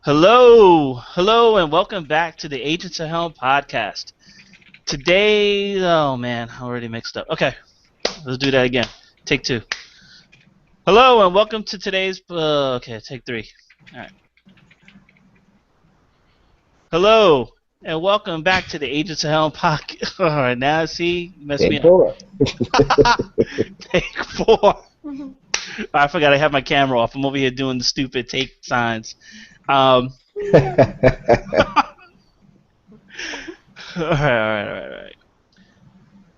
Hello, and welcome back to the Agents of Helm podcast. Today, oh man, I already mixed up. Okay, let's do that again. Take two. Hello, and welcome to today's. Okay, take three. All right. Hello, and welcome back to the Agents of Helm podcast. All right, now see, you messed me Take up. four. Take four. I forgot I have my camera off. I'm over here doing the stupid take signs. Um, all right.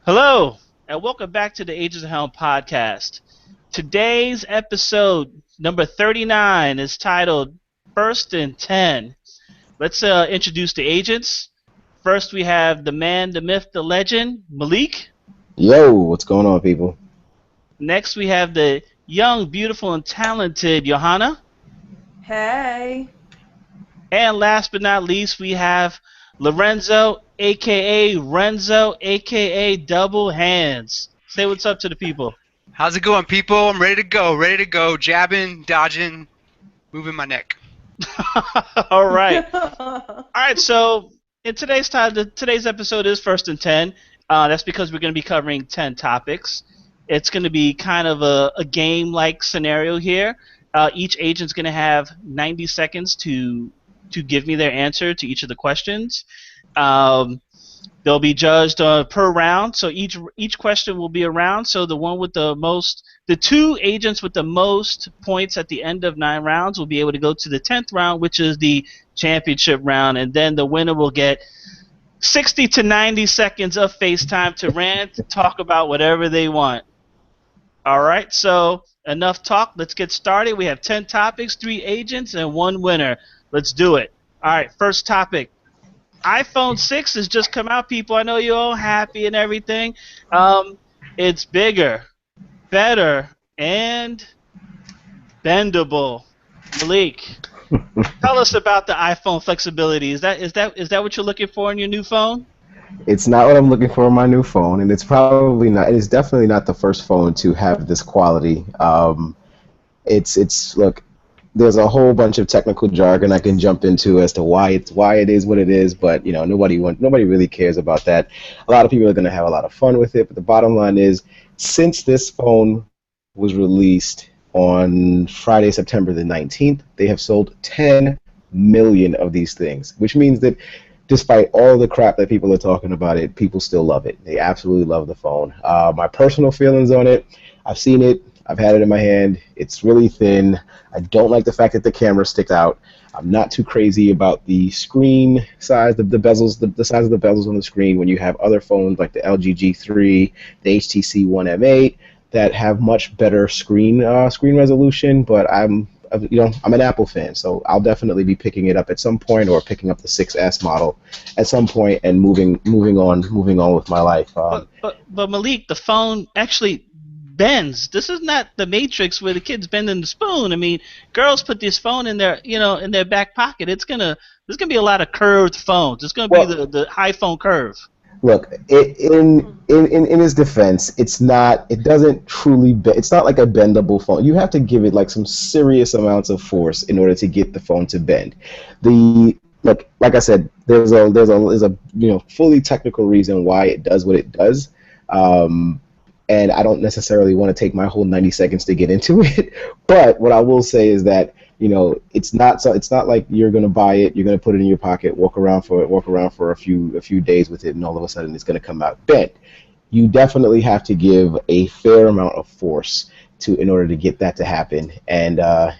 Hello, and welcome back to the Ages of Helm podcast. Today's episode, number 39, is titled First and 10. Let's introduce the agents. First, we have the man, the myth, the legend, Malik. Yo, what's going on, people? Next, we have the young, beautiful, and talented Johanna. Hey. And last but not least, we have Lorenzo, aka Renzo, aka Double Hands. Say what's up to the people. How's it going, people? I'm ready to go. Ready to go. Jabbing, dodging, moving my neck. All right. All right. So in today's episode is First and 10. That's because we're going to be covering 10 topics. It's going to be kind of a game-like scenario here. Each agent's going to have 90 seconds to give me their answer to each of the questions. They'll be judged per round, so each question will be a round. So the two agents with the most points at the end of 9 rounds will be able to go to the 10th round, which is the championship round, and then the winner will get 60 to 90 seconds of FaceTime to rant, talk about whatever they want. All right, so enough talk. Let's get started. We have 10 topics, 3 agents, and 1 winner. Let's do it. All right, first topic. iPhone 6 has just come out, people. I know you're all happy and everything. It's bigger, better, and bendable. Malik, tell us about the iPhone flexibility. Is that what you're looking for in your new phone? It's not what I'm looking for in my new phone, and it's probably not. It's definitely not the first phone to have this quality. Look. There's a whole bunch of technical jargon I can jump into as to why it is what it is, but nobody really cares about that. A lot of people are going to have a lot of fun with it, but the bottom line is, since this phone was released on Friday, September the 19th, they have sold 10 million of these things, which means that despite all the crap that people are talking about it, people still love it. They absolutely love the phone. My personal feelings on it, I've seen it. I've had it in my hand. It's really thin. I don't like the fact that the camera sticks out. I'm not too crazy about the screen size, the bezels, the size of the bezels on the screen when you have other phones like the LG G3, the HTC One M8 that have much better screen resolution. But I'm an Apple fan, so I'll definitely be picking it up at some point, or picking up the 6S model at some point, and moving on with my life. But Malik, the phone actually bends. This is not the Matrix where the kid's bending the spoon. I mean, girls put this phone in their back pocket. There's gonna be a lot of curved phones. It's gonna be the iPhone curve. Look, in his defense, it's not. It doesn't truly. It's not like a bendable phone. You have to give it like some serious amounts of force in order to get the phone to bend. Like I said, there's a fully technical reason why it does what it does. And I don't necessarily want to take my whole 90 seconds to get into it. But what I will say is that it's not like you're gonna buy it, you're gonna put it in your pocket, walk around for a few days with it, and all of a sudden it's gonna come out bent. You definitely have to give a fair amount of force in order to get that to happen. And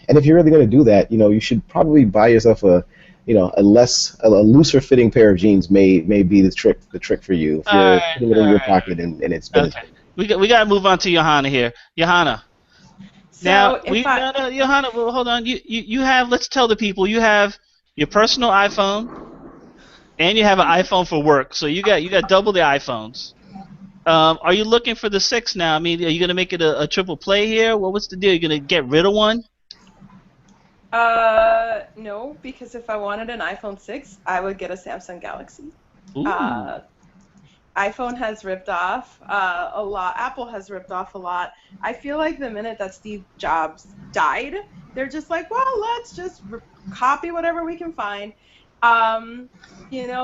if you're really gonna do that, you should probably buy yourself a looser fitting pair of jeans may be the trick for you if you're putting it in your pocket and it's been. Okay. We got to move on to Johanna here. Johanna. Now, Johanna, well, hold on. You have, let's tell the people, you have your personal iPhone, and you have an iPhone for work. So you got double the iPhones. Are you looking for the 6 now? I mean, are you gonna make it a triple play here? Well, what's the deal? You gonna get rid of one? No, because if I wanted an iPhone 6, I would get a Samsung Galaxy. Ooh. iPhone has ripped off a lot. Apple has ripped off a lot. I feel like the minute that Steve Jobs died, they're just like, well, let's just copy whatever we can find.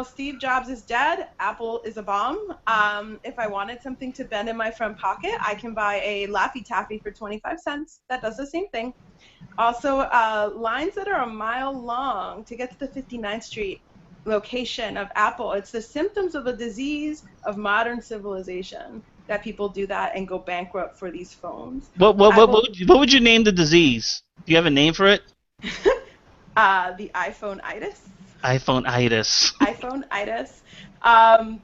Steve Jobs is dead. Apple is a bomb. If I wanted something to bend in my front pocket, I can buy a Laffy Taffy for 25 cents. That does the same thing. Also, lines that are a mile long to get to the 59th Street location of Apple. It's the symptoms of a disease of modern civilization that people do that and go bankrupt for these phones. What would you name the disease? Do you have a name for it? The iPhone-itis. iPhone-itis. iPhone-itis.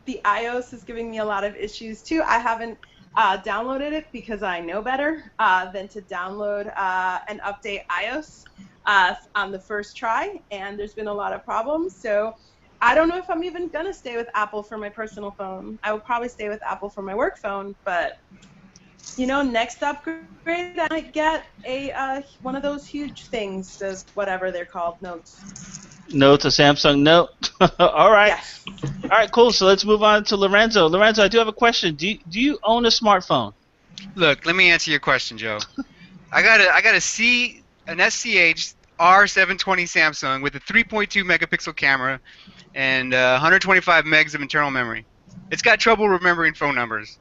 The iOS is giving me a lot of issues too. I haven't downloaded it because I know better than to download and update iOS on the first try, and there's been a lot of problems. So I don't know if I'm even going to stay with Apple for my personal phone. I will probably stay with Apple for my work phone, but next upgrade, I might get a one of those huge things, whatever they're called, Notes. Note, a Samsung Note. All right. Yes. All right, cool. So let's move on to Lorenzo. Lorenzo, I do have a question. Do you own a smartphone? Look, let me answer your question, Joe. I got an SCH R720 Samsung with a 3.2 megapixel camera and 125 megs of internal memory. It's got trouble remembering phone numbers.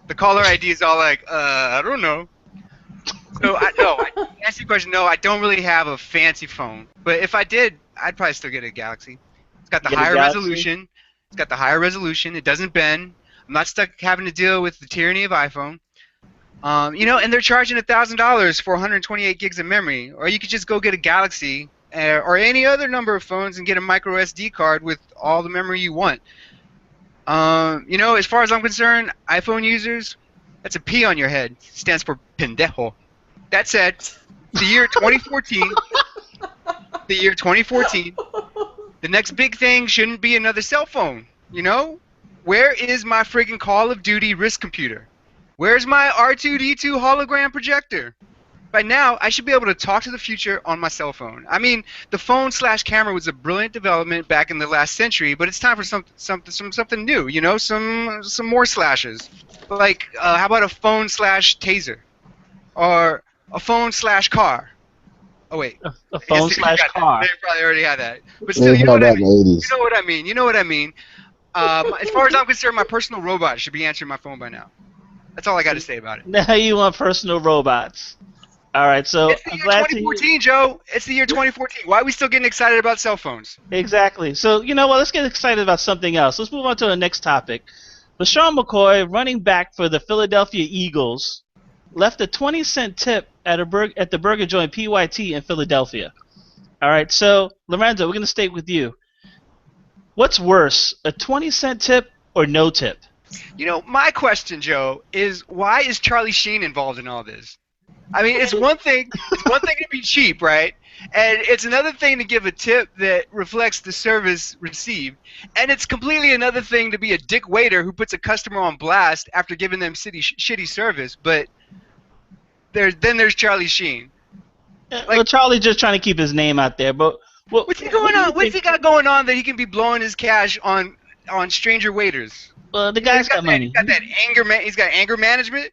The caller ID is all like, I don't know. So to answer your question, no, I don't really have a fancy phone. But if I did, I'd probably still get a Galaxy. It's got the higher resolution. It's got the higher resolution. It doesn't bend. I'm not stuck having to deal with the tyranny of iPhone. And they're charging $1,000 for 128 gigs of memory. Or you could just go get a Galaxy or any other number of phones and get a micro SD card with all the memory you want. As far as I'm concerned, iPhone users, that's a P on your head. It stands for pendejo. That said, the year 2014, the next big thing shouldn't be another cell phone, Where is my friggin' Call of Duty wrist computer? Where's my R2-D2 hologram projector? By now, I should be able to talk to the future on my cell phone. I mean, the phone/camera was a brilliant development back in the last century, but it's time for something new, some more slashes. Like, how about a phone/taser? Or a phone/car? Oh wait, a phone/car. They probably already had that, but still, you know what I mean. As far as I'm concerned, my personal robot should be answering my phone by now. That's all I got to say about it. Now you want personal robots. All right, so it's the year 2014, Joe. It's the year 2014. Why are we still getting excited about cell phones? Exactly. So you know what? Let's get excited about something else. Let's move on to the next topic. LeSean McCoy, running back for the Philadelphia Eagles, left a 20-cent tip at the burger joint PYT in Philadelphia. All right, so Lorenzo, we're going to stay with you. What's worse, a 20-cent tip or no tip? My question, Joe, is why is Charlie Sheen involved in all this? I mean, it's one thing to be cheap, right? And it's another thing to give a tip that reflects the service received. And it's completely another thing to be a dick waiter who puts a customer on blast after giving them shitty service. But there's Charlie Sheen. Well, Charlie's just trying to keep his name out there. But what's he going on? What's he got going on that he can be blowing his cash on stranger waiters? Well, the guy's got money. He's got anger management.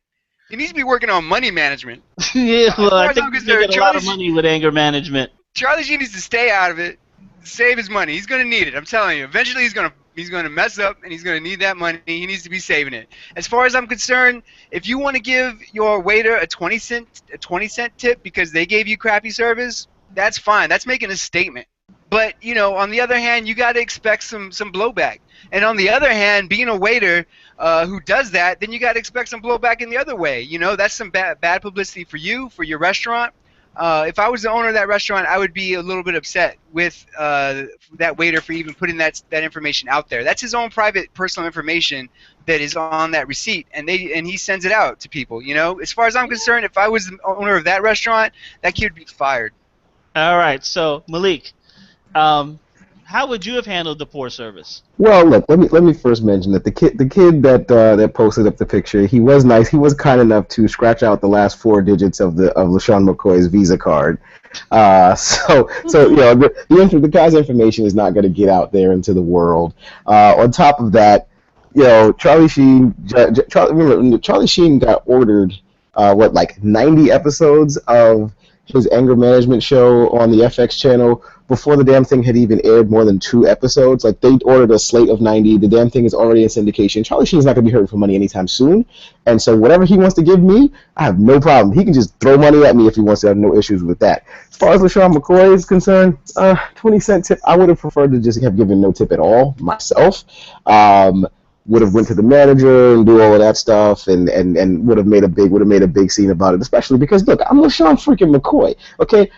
He needs to be working on money management. Yeah, well, I think he's going to get a lot of money with anger management. Charlie Sheen needs to stay out of it, save his money. He's going to need it. I'm telling you. Eventually, he's going to mess up, and he's going to need that money. He needs to be saving it. As far as I'm concerned, if you want to give your waiter a 20-cent tip because they gave you crappy service, that's fine. That's making a statement. But on the other hand, you got to expect some blowback. And on the other hand, being a waiter who does that, then you got to expect some blowback in the other way. That's some bad publicity for you, for your restaurant. If I was the owner of that restaurant, I would be a little bit upset with that waiter for even putting that information out there. That's his own private, personal information that is on that receipt, and he sends it out to people. As far as I'm concerned, if I was the owner of that restaurant, that kid would be fired. All right, so Malik. How would you have handled the poor service? Well, look, let me first mention that the kid that posted up the picture, he was nice. He was kind enough to scratch out the last 4 digits of LeSean McCoy's Visa card. So the guy's information is not going to get out there into the world. On top of that, Charlie Sheen. Remember, Charlie Sheen got ordered, like 90 episodes of his anger management show on the FX channel before the damn thing had even aired more than 2 episodes. Like, they ordered a slate of 90. The damn thing is already in syndication. Charlie Sheen's not going to be hurting for money anytime soon. And so whatever he wants to give me, I have no problem. He can just throw money at me if he wants to. I have no issues with that. As far as LeSean McCoy is concerned, 20-cent tip, I would have preferred to just have given no tip at all myself. Would have went to the manager and do all of that stuff, and would have made a big scene about it. Especially because, look, I'm LeSean freaking McCoy. Okay,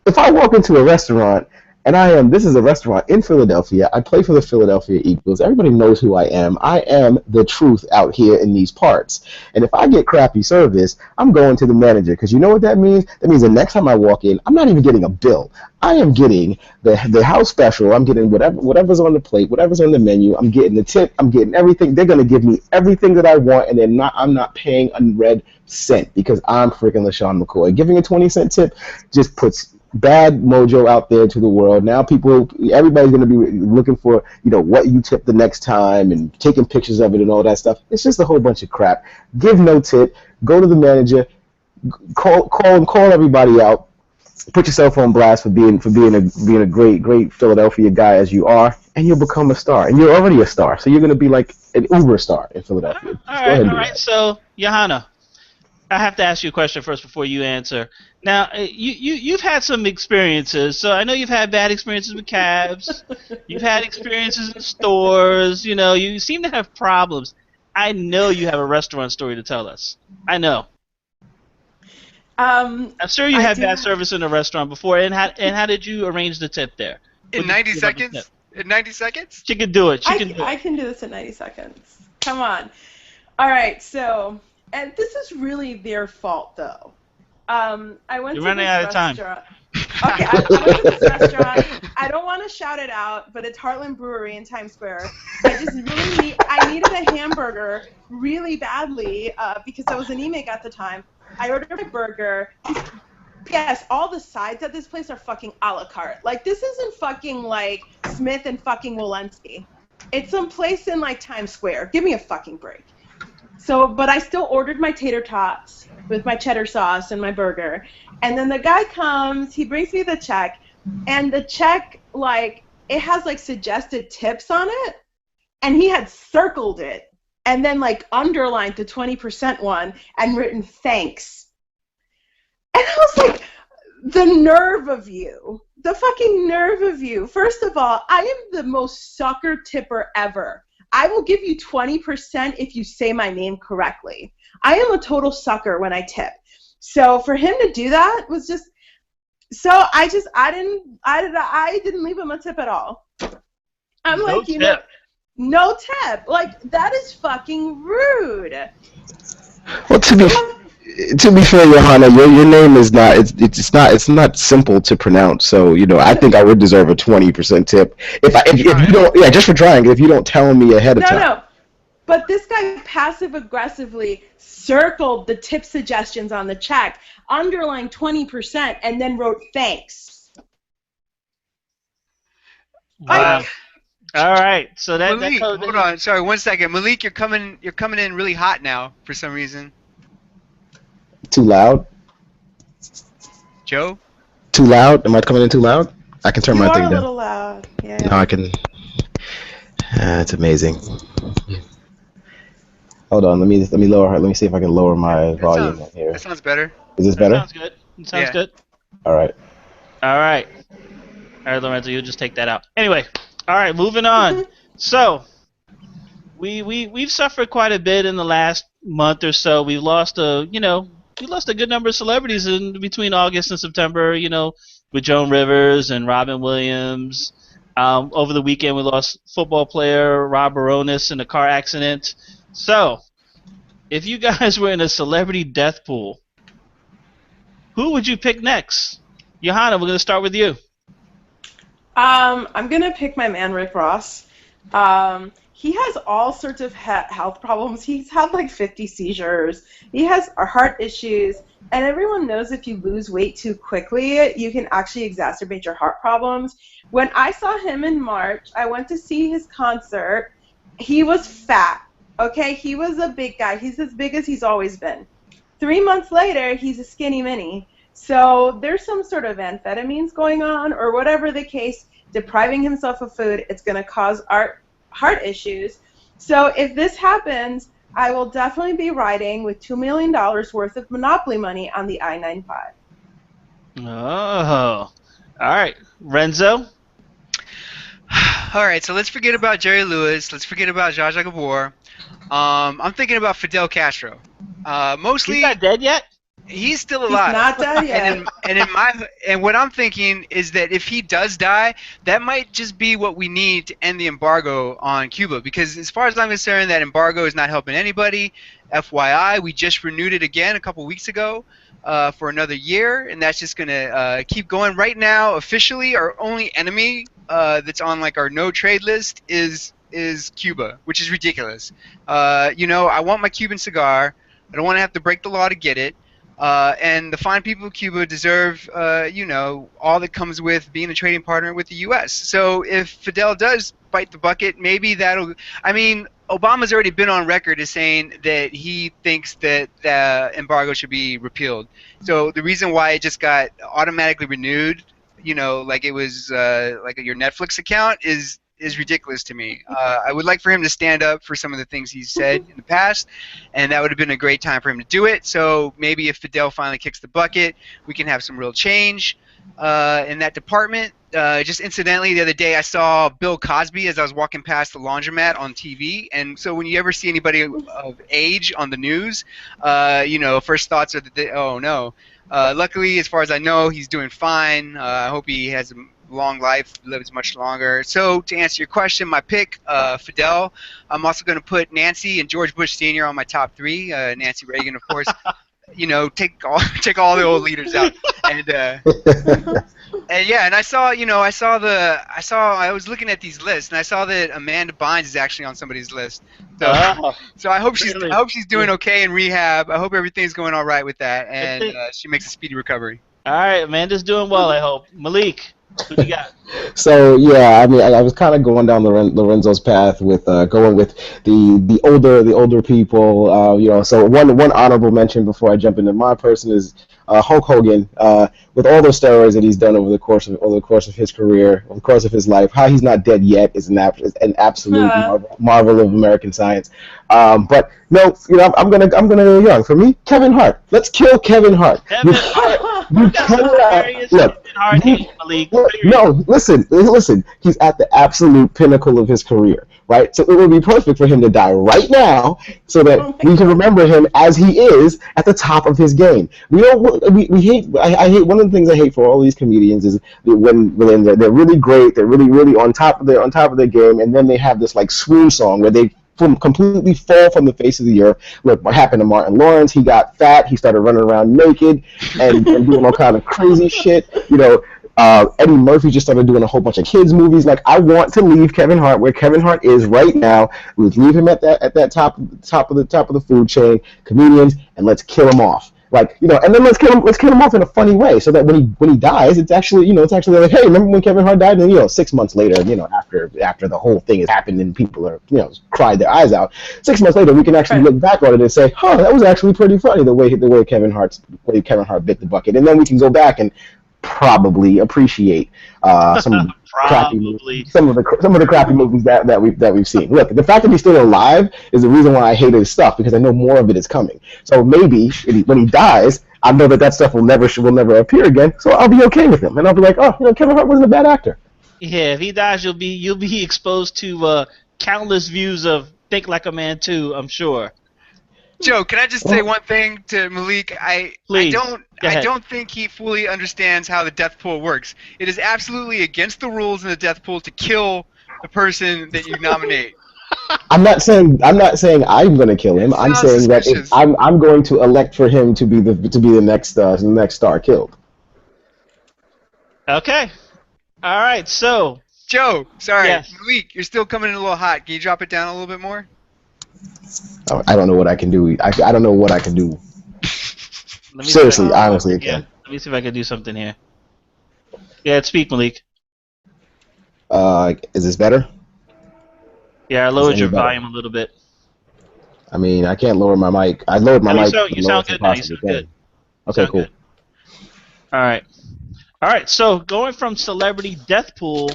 if I walk into a restaurant and this is a restaurant in Philadelphia, I play for the Philadelphia Eagles. Everybody knows who I am. I am the truth out here in these parts. And if I get crappy service, I'm going to the manager, because you know what that means? That means the next time I walk in, I'm not even getting a bill. I am getting the house special. I'm getting whatever's on the plate, whatever's on the menu. I'm getting the tip. I'm getting everything. They're gonna give me everything that I want, and I'm not paying a red cent, because I'm freaking LeSean McCoy. Giving a 20-cent tip just puts bad mojo out there to the world. Now everybody's going to be looking for, what you tip the next time and taking pictures of it and all that stuff. It's just a whole bunch of crap. Give no tip. Go to the manager. Call everybody out. Put yourself on blast for being a great Philadelphia guy as you are, and you'll become a star. And you're already a star, so you're going to be like an Uber star in Philadelphia. All right. So, Johanna, I have to ask you a question first before you answer. Now, you've had some experiences, so I know you've had bad experiences with cabs. You've had experiences in stores. You seem to have problems. I know you have a restaurant story to tell us. I know. I'm sure you had bad service in a restaurant before, and how did you arrange the tip there? In 90 seconds? In 90 seconds? She can do it. I can do this in 90 seconds. Come on. All right, so, and this is really their fault, though. I went You're to running this out of time. restaurant. Okay, I went to this restaurant. I don't want to shout it out, but it's Heartland Brewery in Times Square. I needed a hamburger really badly because I was anemic at the time. I ordered a burger. Yes, all the sides at this place are fucking a la carte. Like, this isn't fucking like Smith and fucking Walensky. It's some place in like Times Square. Give me a fucking break. So, but I still ordered my tater tots with my cheddar sauce and my burger. And then the guy comes, he brings me the check, and the check, like, it has, like, suggested tips on it, and he had circled it, and then, like, underlined the 20% one and written thanks. And I was like, the nerve of you. The fucking nerve of you. First of all, I am the most sucker tipper ever. I will give you 20% if you say my name correctly. I am a total sucker when I tip. So for him to do that was just, so I didn't leave him a tip at all. I'm No like, tip. No tip. Like, that is fucking rude. Well, to be fair, Johanna, your name is not it's not simple to pronounce. So I think I would deserve a 20% tip if you don't, just for trying. If you don't tell me ahead of time. No. But this guy passive aggressively circled the tip suggestions on the check, underlined 20%, and then wrote thanks. Wow. All right. So Malik, hold on. Sorry, 1 second. Malik, you're coming in really hot now for some reason. Too loud? Joe? Too loud? Am I coming in too loud? I can turn my thing down. You are a little loud. Yeah. No, I can. It's amazing. Hold on. Let me lower her. Let me see if I can lower my volume here. That sounds better. Is this better? Sounds good. Sounds good. All right. All right, Lorenzo, you'll just take that out. Anyway, all right, moving on. So, we've suffered quite a bit in the last month or so. We lost a good number of celebrities in between August and September. With Joan Rivers and Robin Williams. Over the weekend, we lost football player Rob Baronis in a car accident. So, if you guys were in a celebrity death pool, who would you pick next? Johanna, we're going to start with you. I'm going to pick my man, Rick Ross. He has all sorts of health problems. He's had like 50 seizures. He has heart issues. And everyone knows if you lose weight too quickly, you can actually exacerbate your heart problems. When I saw him in March, I went to see his concert. he was fat. Okay, he was a big guy. He's as big as he's always been. 3 months later, he's a skinny mini. So there's some sort of amphetamines going on, or whatever the case, depriving himself of food. It's going to cause heart issues. So if this happens, I will definitely be riding with $2 million worth of Monopoly money on the I-95. Oh, all right, Renzo. All right, so let's forget about Jerry Lewis. Let's forget about Zsa Zsa Gabor. I'm thinking about Fidel Castro. Mostly, He's not dead yet. he's still alive. He's not dead yet. And what I'm thinking is that if he does die, that might just be what we need to end the embargo on Cuba. Because as far as I'm concerned, that embargo is not helping anybody. FYI, we just renewed it again a couple weeks ago for another year, and that's just gonna keep going. Right now, officially, our only enemy that's on like our no trade list is Cuba, which is ridiculous. I want my Cuban cigar. I don't want to have to break the law to get it. And the fine people of Cuba deserve, all that comes with being a trading partner with the U.S. So if Fidel does bite the bucket, maybe that'll. I mean, Obama's already been on record as saying that he thinks that the embargo should be repealed. So the reason why it just got automatically renewed, like it was like your Netflix account, is ridiculous to me. I would like for him to stand up for some of the things he's said in the past, and that would have been a great time for him to do it. So maybe if Fidel finally kicks the bucket, we can have some real change in that department. Just incidentally, the other day I saw Bill Cosby as I was walking past the laundromat on TV, and so when you ever see anybody of age on the news, first thoughts are that oh no. Luckily, as far as I know, he's doing fine. I hope he has a long life, lives much longer. So to answer your question, my pick, Fidel. I'm also going to put Nancy and George Bush Sr. on my top three. Nancy Reagan, of course. Take all the old leaders out. And and I saw, I was looking at these lists, and I saw that Amanda Bynes is actually on somebody's list. So I hope she's doing okay in rehab. I hope everything's going all right with that, and she makes a speedy recovery. All right, Amanda's doing well, I hope. Malik, who do you got? So yeah, I mean, I was kind of going down Lorenzo's path with going with the older people. So one honorable mention before I jump into my person is Hulk Hogan. With all those steroids that he's done over the course of his career, over the course of his life, how he's not dead yet is an absolute marvel of American science. But no, I'm gonna for me, Kevin Hart. Let's kill Kevin Hart. You cannot look. No, listen. He's at the absolute pinnacle of his career, right? So it would be perfect for him to die right now, so that we can remember him as he is at the top of his game. We hate. I hate one of the things I hate for all these comedians is when they're really great, they're really on top of their game, and then they have this like swoon song where they completely fall from the face of the earth. Look what happened to Martin Lawrence. He got fat. He started running around naked and doing all kind of crazy shit. Eddie Murphy just started doing a whole bunch of kids movies. Like, I want to leave Kevin Hart where Kevin Hart is right now. Let's leave him at that top of the food chain, comedians, and let's kill him off. And then let's kill him off in a funny way, so that when he dies, it's actually like, hey, remember when Kevin Hart died? And 6 months later, after the whole thing has happened and people are cried their eyes out, 6 months later we can actually look back on it and say, huh, that was actually pretty funny the way Kevin Hart bit the bucket, and then we can go back and probably appreciate some of the crappy movies that we've seen. Look, the fact that he's still alive is the reason why I hate his stuff, because I know more of it is coming. So maybe when he dies, I know that stuff will never appear again. So I'll be okay with him, and I'll be like, oh, Kevin Hart wasn't a bad actor. Yeah, if he dies, you'll be exposed to countless views of Think Like a Man 2, I'm sure. Joe, can I just say one thing to Malik? I don't think he fully understands how the death pool works. It is absolutely against the rules in the death pool to kill the person that you nominate. I'm not saying I'm going to kill him. I'm saying that I'm going to elect for him to be the next star killed. Okay. All right. So Joe, sorry, yes. Malik, you're still coming in a little hot. Can you drop it down a little bit more? I don't know what I can do. I don't know what I can do. Seriously, honestly, again. Let me see if I can do something here. Yeah, speak, Malik. Is this better? Yeah, I Is lowered any your better? volume a little bit. I mean, I can't lower my mic. I lowered my No, mic the you sound lowest I good now. You possibly sound good. can. You Okay, sound cool. good. All right. All right. So going from celebrity death pool,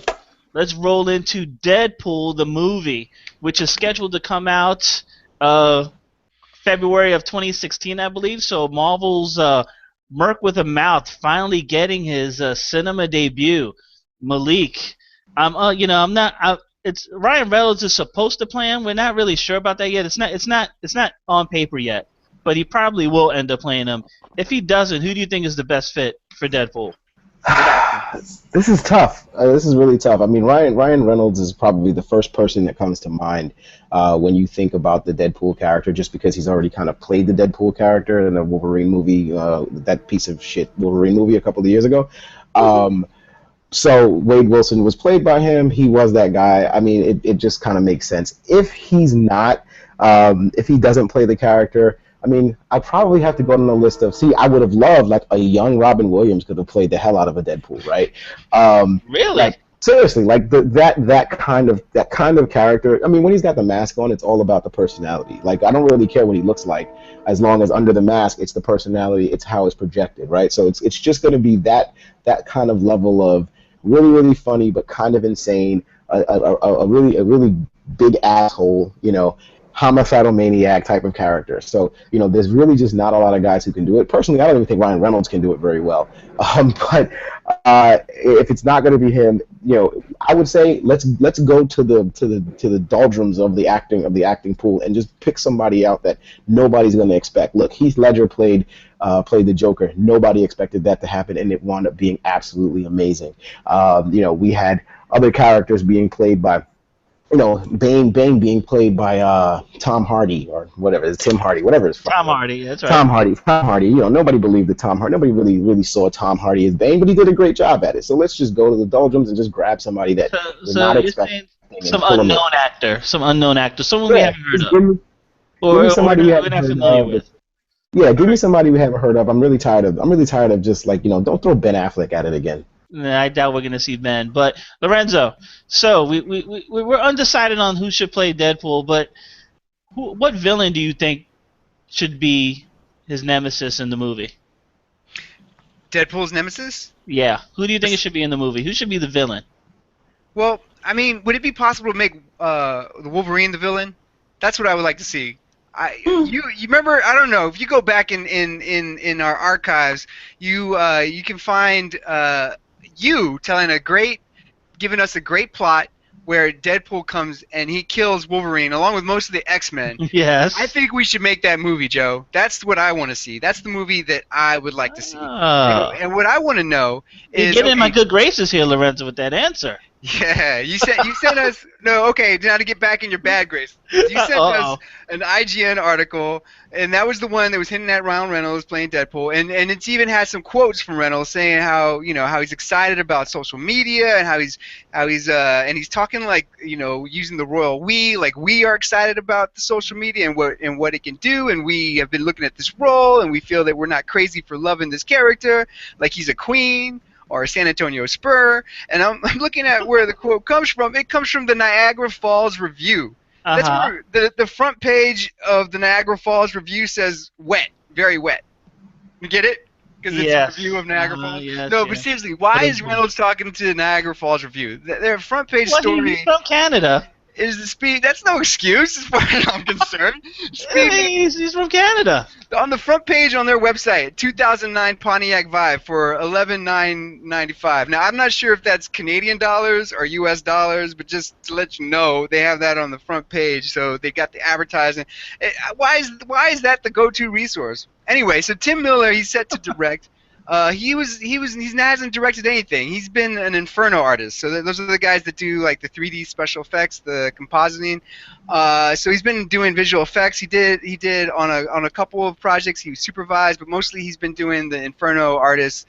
let's roll into Deadpool the movie, which is scheduled to come out February of 2016, I believe. So Marvel's Merc with a Mouth finally getting his cinema debut. Malik, I'm not. It's Ryan Reynolds is supposed to play him. We're not really sure about that yet. It's not on paper yet. But he probably will end up playing him. If he doesn't, who do you think is the best fit for Deadpool? This is tough. This is really tough. I mean, Ryan Reynolds is probably the first person that comes to mind when you think about the Deadpool character, just because he's already kind of played the Deadpool character in the Wolverine movie, that piece of shit Wolverine movie a couple of years ago. So Wade Wilson was played by him. He was that guy. I mean, it just kind of makes sense. If he's not, if he doesn't play the character, I mean, I probably have to go on the list of. See, I would have loved like a young Robin Williams could have played the hell out of a Deadpool, right? Really? Like seriously, like that kind of character. I mean, when he's got the mask on, it's all about the personality. Like I don't really care what he looks like, as long as under the mask, it's the personality, it's how it's projected, right? So it's just going to be that kind of level of really funny but kind of insane, a really big asshole, homicidal maniac type of character. So, there's really just not a lot of guys who can do it. Personally, I don't even think Ryan Reynolds can do it very well. But if it's not going to be him, I would say let's go to the doldrums of the acting pool and just pick somebody out that nobody's going to expect. Look, Heath Ledger played the Joker. Nobody expected that to happen, and it wound up being absolutely amazing. We had other characters being played by. Bane being played by Tom Hardy or whatever, it's Tim Hardy, whatever it's Tom Hardy, that's right. Tom Hardy. Nobody believed that Tom Hardy. Nobody really saw Tom Hardy as Bane, but he did a great job at it. So let's just go to the doldrums and just grab somebody that we're not expecting. Some unknown actor, someone we haven't heard of, give me somebody we haven't heard of. Yeah, give me somebody we haven't heard of. I'm really tired of just like don't throw Ben Affleck at it again. I doubt we're gonna see Ben, but Lorenzo. So we're undecided on who should play Deadpool, but what villain do you think should be his nemesis in the movie? Deadpool's nemesis? Yeah. Who do you think it should be in the movie? Who should be the villain? Well, I mean, would it be possible to make the Wolverine the villain? That's what I would like to see. You remember? I don't know if you go back in our archives, you can find you giving us a great plot where Deadpool comes and he kills Wolverine along with most of the X-Men. Yes. I think we should make that movie, Joe. That's what I want to see. That's the movie that I would like to see. And what I want to know is you get in my good graces here, Lorenzo, with that answer. Yeah, you sent us now to get back in your bad grace. You sent us an IGN article, and that was the one that was hinting at Ryan Reynolds playing Deadpool, and it's even had some quotes from Reynolds saying how he's excited about social media and how he's talking like using the royal we, like we are excited about the social media and what it can do, and we have been looking at this role and we feel that we're not crazy for loving this character like he's a queen or a San Antonio Spur, and I'm looking at where the quote comes from. It comes from the Niagara Falls Review. That's where the front page of the Niagara Falls Review says wet, very wet. You get it? Because it's a review of Niagara Falls. Yes, but seriously, why is Reynolds talking to the Niagara Falls Review? Their front page story. He's from Canada. Is the speed? That's no excuse as far as I'm concerned. He's from Canada. On the front page on their website, 2009 Pontiac Vibe for $11,995. Now I'm not sure if that's Canadian dollars or U.S. dollars, but just to let you know, they have that on the front page. So they got the advertising. Why is that the go-to resource? Anyway, so Tim Miller, he's set to direct. He hasn't directed anything. He's been an Inferno artist. So those are the guys that do like the 3D special effects, the compositing. So he's been doing visual effects. He did on a couple of projects. He supervised, but mostly he's been doing the Inferno artists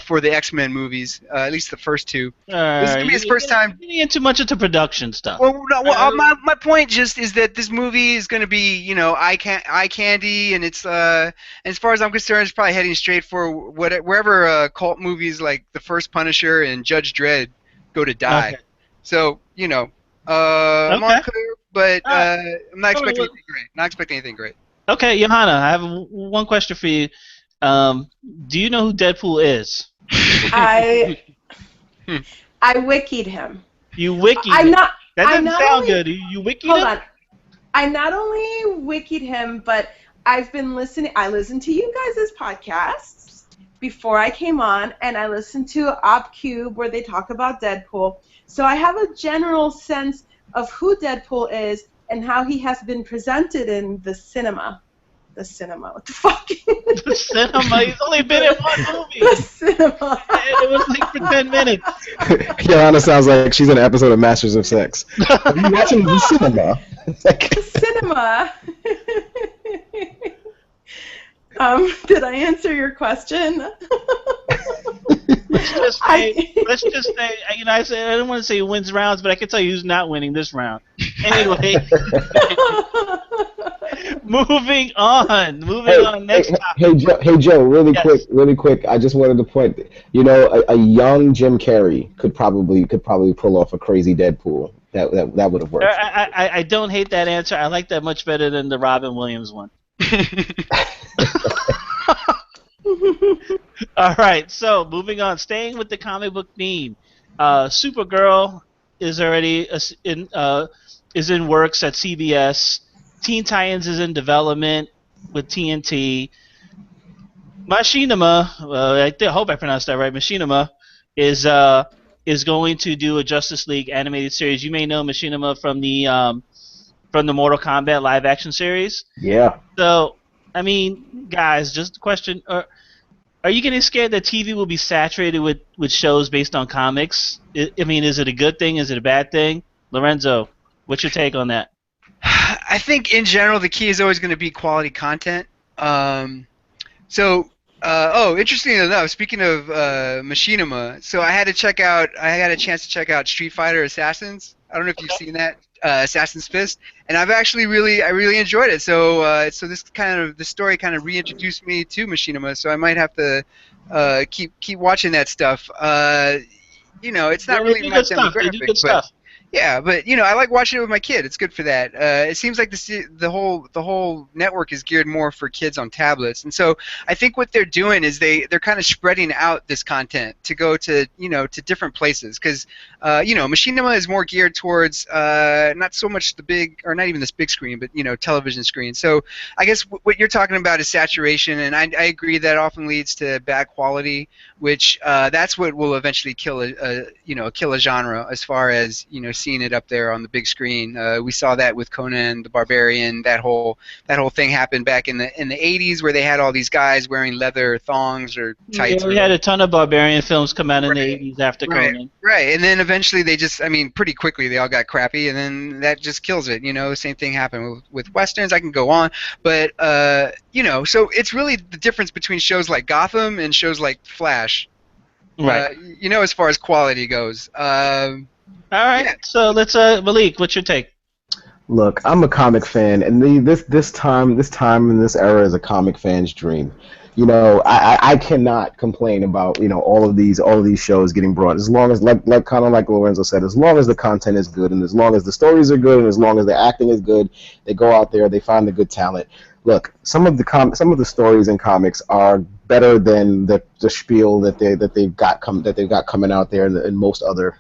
for the X-Men movies, at least the first two. This is gonna be his first time. Getting into much into production stuff. Well, my point just is that this movie is going to be eye candy, and it's and as far as I'm concerned, it's probably heading straight for wherever cult movies like the first Punisher and Judge Dredd go to die. Okay. So I'm unclear but I'm not All right, expecting well- anything great. Not expecting anything great. Okay, Johanna, I have one question for you. Do you know who Deadpool is? I wikied him. You wiki. I'm not. That I doesn't not sound only- good. You wiki Hold him? on. I not only wikied him, but I've been listening. I listened to you guys' podcasts before I came on, and I listened to OpCube where they talk about Deadpool. So I have a general sense of who Deadpool is and how he has been presented in the cinema. The cinema. What the fuck? The cinema. He's only been in one movie. The cinema. It was like for 10 minutes. Johanna sounds like she's in an episode of Masters of Sex. Are you watching the cinema? The cinema. Did I answer your question? Let's just say, you know, I don't want to say he wins rounds, but I can tell you who's not winning this round. Anyway, moving on. Next topic. Hey Joe, Yes. really quick. I just wanted to point. You know, a young Jim Carrey could probably pull off a crazy Deadpool. That would have worked. I don't hate that answer. I like that much better than the Robin Williams one. All right, so moving on, staying with the comic book theme, Supergirl is already is in works at CBS. Teen Titans is in development with TNT. Machinima, I hope I pronounced that right. Machinima is going to do a Justice League animated series. You may know Machinima from the Mortal Kombat live action series. Yeah. So, I mean, guys, just a question: Are you getting scared that TV will be saturated with shows based on comics? I mean, is it a good thing? Is it a bad thing? Lorenzo, what's your take on that? I think in general the key is always going to be quality content. Interesting enough, speaking of Machinima, so I had a chance to check out Street Fighter Assassins. I don't know if you've seen that, Assassin's Fist, and I really enjoyed it. So the story kind of reintroduced me to Machinima. So I might have to keep watching that stuff. It's not really my demographic, They do good stuff. Yeah, but I like watching it with my kid. It's good for that. It seems like the whole network is geared more for kids on tablets, and so I think what they're doing is they're kind of spreading out this content to go to to different places because Machinima is more geared towards not so much the big or not even this big screen, but television screen. So I guess what you're talking about is saturation, and I agree that often leads to bad quality, which that's what will eventually kill a genre as far as seeing it up there on the big screen. We saw that with Conan the Barbarian. That whole thing happened back in the 80s where they had all these guys wearing leather thongs or tights. Yeah, we had a ton of Barbarian films come out in the 80s after Conan. Right, and then eventually they just, pretty quickly they all got crappy, and then that just kills it. Same thing happened with Westerns. I can go on, but so it's really the difference between shows like Gotham and shows like Flash. Right. As far as quality goes. All right, yeah. So let's Malik, what's your take? Look, I'm a comic fan, and this time in this era is a comic fan's dream. I cannot complain about all of these shows getting brought, as long as like Lorenzo said, as long as the content is good and as long as the stories are good and as long as the acting is good, they go out there, they find the good talent. Look, some of the stories in comics are better than the spiel that they've got coming out there in most other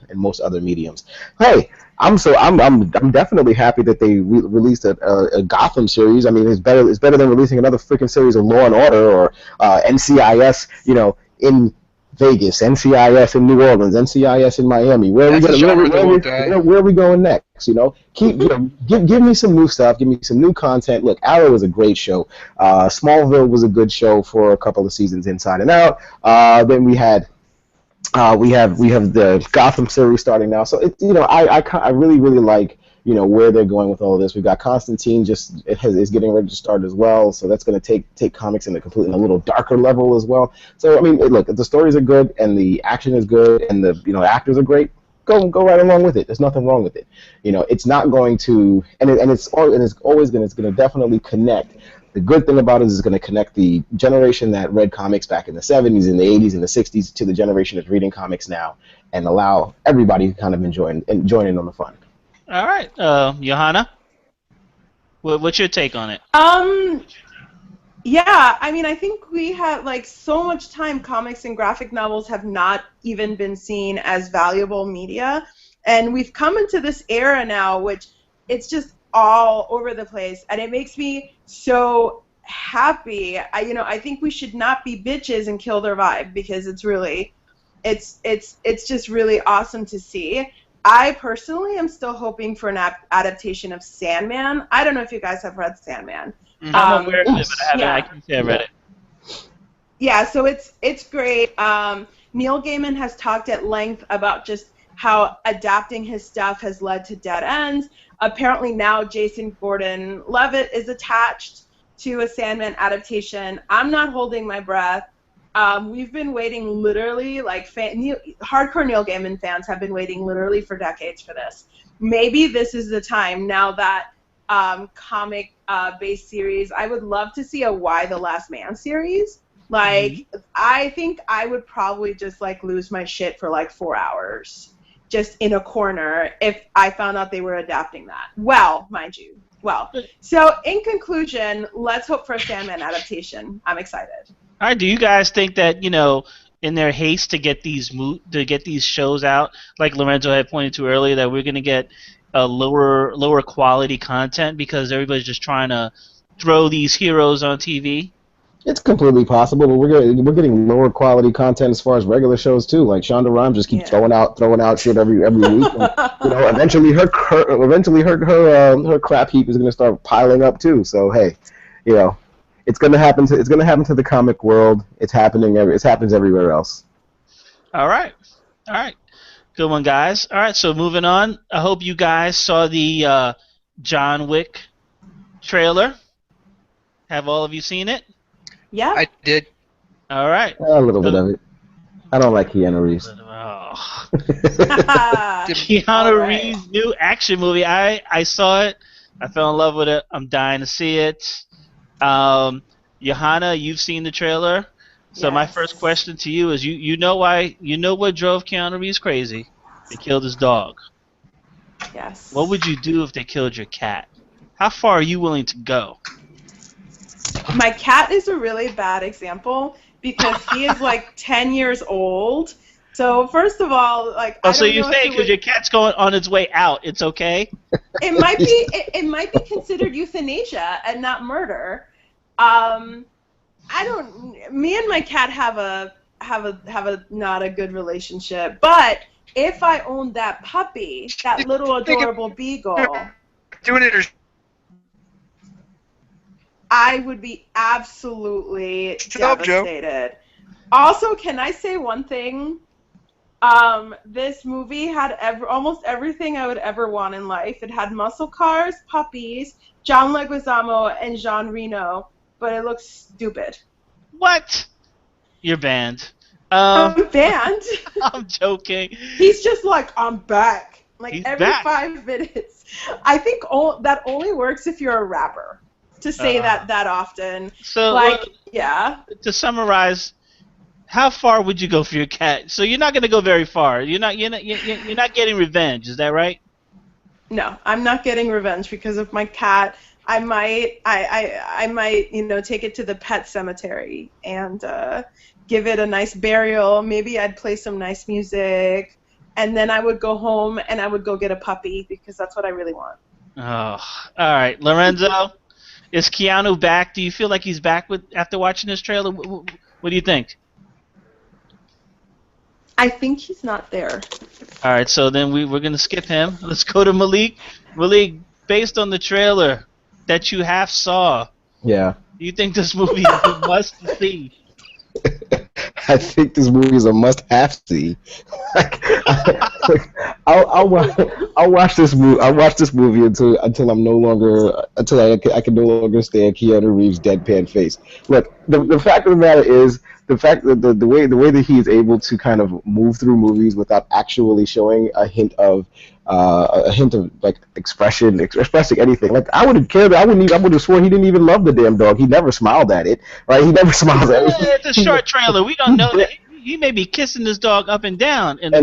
mediums. Hey, I'm definitely happy that they released a Gotham series. I mean, it's better than releasing another freaking series of Law and Order or NCIS, in Vegas, NCIS in New Orleans, NCIS in Miami. Where are we going next? Give me some new stuff. Give me some new content. Look, Arrow was a great show. Smallville was a good show for a couple of seasons, Inside and Out. Then we have the Gotham series starting now. So I really like where they're going with all of this. We've got Constantine is getting ready to start as well, so that's going to take comics in a little darker level as well. So look, if the stories are good and the action is good and the actors are great, go right along with it. There's nothing wrong with it. It's not going to it's going to definitely connect. The good thing about it is it's going to connect the generation that read comics back in the 70s and the 80s and the 60s to the generation that's reading comics now, and allow everybody to kind of join in on the fun. All right, Johanna. What's your take on it? Yeah, I mean, I think we have, like, so much time comics and graphic novels have not even been seen as valuable media. And we've come into this era now, which it's just all over the place. And it makes me so happy. I think we should not be bitches and kill their vibe, because it's really, it's just really awesome to see. I personally am still hoping for an adaptation of Sandman. I don't know if you guys have read Sandman. I'm aware of it, but I haven't. I can say I read it. Yeah, so it's great. Neil Gaiman has talked at length about just how adapting his stuff has led to dead ends. Apparently now Jason Gordon-Levitt is attached to a Sandman adaptation. I'm not holding my breath. We've been waiting literally, like, hardcore Neil Gaiman fans have been waiting literally for decades for this. Maybe this is the time, now that comic-based series. I would love to see a Y the Last Man series. Like, I think I would probably just, like, lose my shit for, like, 4 hours just in a corner if I found out they were adapting that. Well, mind you. Well, so in conclusion, let's hope for a Sandman adaptation. I'm excited. All right, do you guys think that, in their haste to get these shows out, like Lorenzo had pointed to earlier, that we're going to get a lower quality content because everybody's just trying to throw these heroes on TV? It's completely possible, but we're getting lower quality content as far as regular shows too. Like Shonda Rhimes just keeps throwing out shit every week. And, eventually her crap heap is gonna start piling up too. So hey, it's gonna happen to the comic world. It happens everywhere else. All right. Good one, guys. All right, so moving on. I hope you guys saw the John Wick trailer. Have all of you seen it? Yeah. I did. All right. A little bit of it. I don't like Keanu Reeves. Keanu Reeves' new action movie. I saw it. I fell in love with it. I'm dying to see it. Johanna, you've seen the trailer. So my first question to you is, you know what drove Keanu Reeves crazy? They killed his dog. Yes. What would you do if they killed your cat? How far are you willing to go? My cat is a really bad example because he is like 10 years old. So first of all, like, so you say because your cat's going on its way out, it's okay? It might be considered euthanasia and not murder. Me and my cat have a not a good relationship. But if I owned that puppy, that little adorable beagle, doing it, I would be absolutely devastated. Also, can I say one thing? This movie had almost everything I would ever want in life. It had muscle cars, puppies, John Leguizamo, and Jean Reno, but it looks stupid. What? You're banned. I'm banned? I'm joking. He's just like, I'm back. Like, He's every back. 5 minutes. I think that only works if you're a rapper, to say that often. So, to summarize, how far would you go for your cat? So you're not going to go very far. You're not getting revenge. Is that right? No, I'm not getting revenge because of my cat. I might take it to the pet cemetery and give it a nice burial. Maybe I'd play some nice music, and then I would go home and I would go get a puppy because that's what I really want. Oh, all right, Lorenzo. Is Keanu back? Do you feel like he's back after watching this trailer? What do you think? I think he's not there. All right, so then we're going to skip him. Let's go to Malik. Malik, based on the trailer that you half saw, do you think this movie is a must-see? I think this movie is a must-have see. I'll watch this movie. I'll watch this movie until I can no longer stare at Keanu Reeves' deadpan face. Look, the fact of the matter is the fact that the way that he is able to kind of move through movies without actually showing a hint of like expressing anything. Like I wouldn't care. I would have sworn he didn't even love the damn dog. He never smiled at it. Right? He never smiles at it. It's a short trailer. We don't know that. he may be kissing this dog up and down. And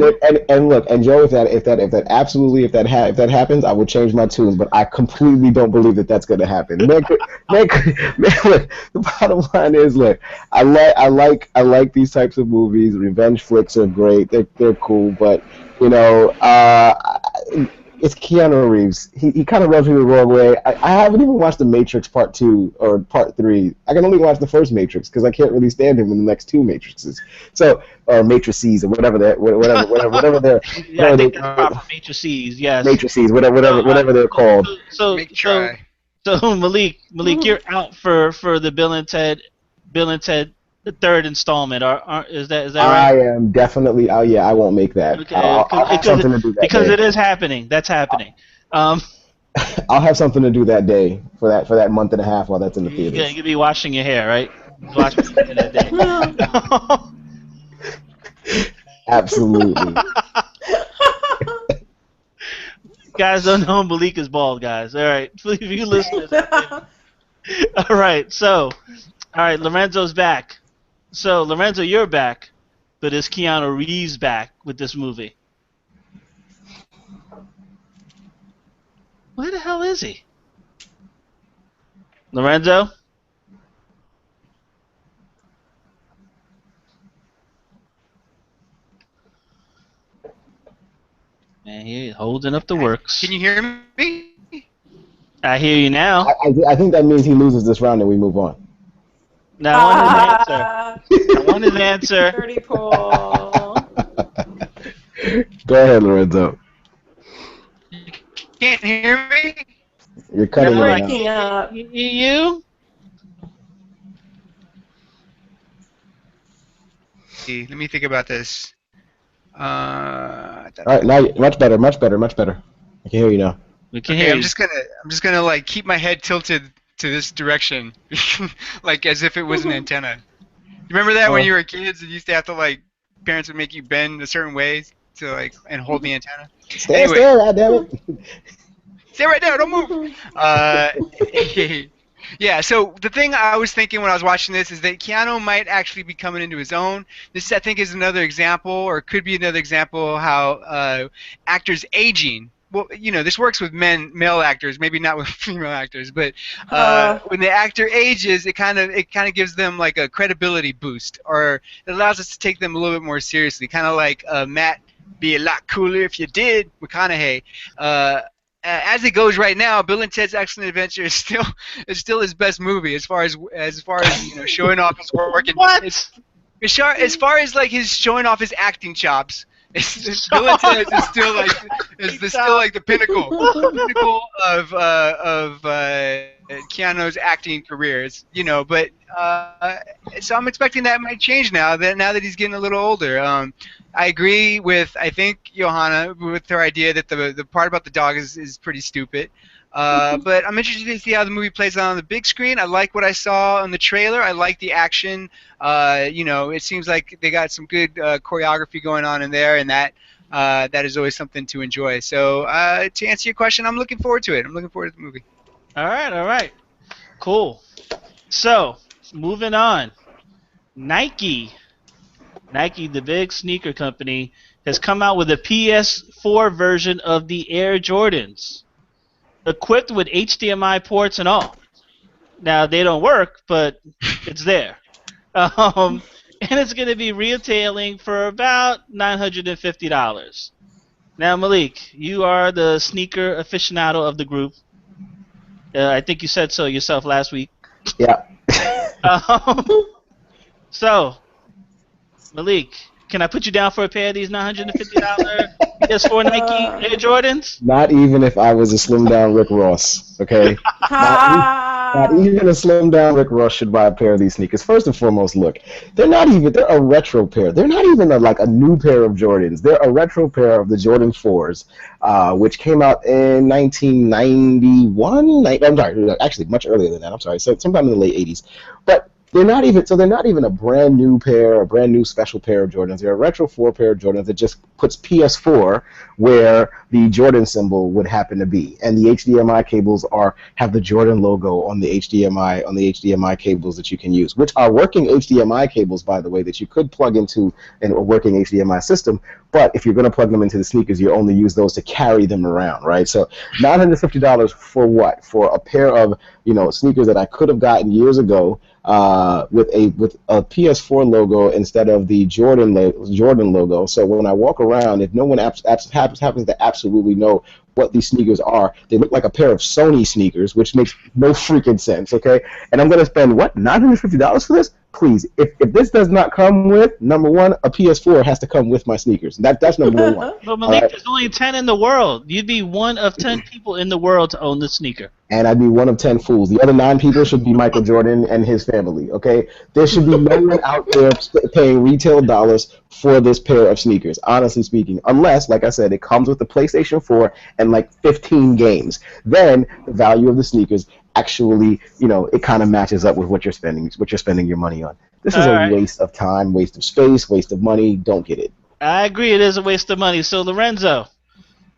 look, and Joe, if that happens, I will change my tunes. But I completely don't believe that that's going to happen. Man, look, the bottom line is, look, I like these types of movies. Revenge flicks are great. They're cool, but you know, it's Keanu Reeves. He kind of rubs me the wrong way. I haven't even watched The Matrix Part 2 or Part 3. I can only watch the first Matrix because I can't really stand him in the next two Matrixes. So, or Matrices or whatever they're. Yeah, I think that's proper. Matrices, yes. Matrices, whatever they're called. So Malik, you're out for the Bill and Ted, the third installment. Is that right? I am definitely. Oh yeah, I won't make that. Okay, I'll have something to do that because day. it is happening. That's happening. I'll have something to do that day for that month and a half while that's in the theaters. Yeah, you'll be washing your hair, right? Washing your hair that day. Absolutely. Guys don't know Malik is bald, guys. All right, if you listeners. All right, Lorenzo's back. So, Lorenzo, you're back, but is Keanu Reeves back with this movie? Where the hell is he? Lorenzo? Man, he's holding up the works. Can you hear me? I hear you now. I think that means he loses this round and we move on. No, I want his answer. Dirty Paul. Go ahead, Lorenzo. Can't hear me? You're cutting You're it breaking up. You? Let me think about this. All right, now much better. I can hear you now. We can hear you. I'm just gonna like keep my head tilted to this direction, like as if it was an antenna. You remember that when you were kids? You used to have to like parents would make you bend a certain way to like and hold the antenna. Stay right, damn it. Stay right there, don't move. Yeah, so the thing I was thinking when I was watching this is that Keanu might actually be coming into his own. This, I think, is another example, or could be another example, how actors aging. Well, you know, this works with male actors, maybe not with female actors, but when the actor ages, it kind of gives them like a credibility boost, or it allows us to take them a little bit more seriously, kind of like Matt, be a lot cooler if you did, McConaughey. As it goes right now, Bill and Ted's Excellent Adventure is still his best movie as far as you know, showing off his work. What? As far as like his showing off his acting chops, Bill and Ted is still like the pinnacle of Keanu's acting careers, you know. But so I'm expecting that might change now that he's getting a little older. I agree with, I think, Johanna with her idea that the part about the dog is pretty stupid. But I'm interested to see how the movie plays out on the big screen. I like what I saw on the trailer. I like the action. You know, it seems like they got some good choreography going on in there, and that is always something to enjoy. So to answer your question, I'm looking forward to it. I'm looking forward to the movie. All right. Cool. So, moving on. Nike, the big sneaker company, has come out with a PS4 version of the Air Jordans, equipped with HDMI ports and all. Now, they don't work, but it's there. And it's going to be retailing for about $950. Now, Malik, you are the sneaker aficionado of the group. I think you said so yourself last week. Yeah. So, Malik, can I put you down for a pair of these $950 PS4 Nike Air Jordans? Not even if I was a slimmed down Rick Ross, okay? Not even a slimmed down Rick Ross should buy a pair of these sneakers. First and foremost, look, they're a retro pair. They're not even a new pair of Jordans. They're a retro pair of the Jordan 4s, which came out in 1991. I'm sorry, actually much earlier than that. I'm sorry, so sometime in the late 80s. But they're not even a brand new pair, a brand new special pair of Jordans. They're a retro 4 pair of Jordans that just puts PS4 where the Jordan symbol would happen to be, and the HDMI cables have the Jordan logo on the HDMI cables that you can use, which are working HDMI cables, by the way, that you could plug into a working HDMI system. But if you're going to plug them into the sneakers, you only use those to carry them around, right? So $950 for what? For a pair of sneakers that I could have gotten years ago with a PS4 logo instead of the Jordan logo. So when I walk around, if no one happens to absolutely know what these sneakers are, they look like a pair of Sony sneakers, which makes no freaking sense, okay? And I'm going to spend, what, $950 for this? Please, if this does not come with, number one, a PS4 has to come with my sneakers. That's number one. Well, Malik, there's only 10 in the world. You'd be one of 10 people in the world to own the sneaker. And I'd be one of 10 fools. The other 9 people should be Michael Jordan and his family, okay? There should be no one out there paying retail dollars for this pair of sneakers, honestly speaking. Unless, like I said, it comes with the PlayStation 4 and like 15 games. Then the value of the sneakers actually, it kind of matches up with what you're spending your money on. This is a waste of time, waste of space, waste of money. Don't get it. I agree, it is a waste of money. So, Lorenzo,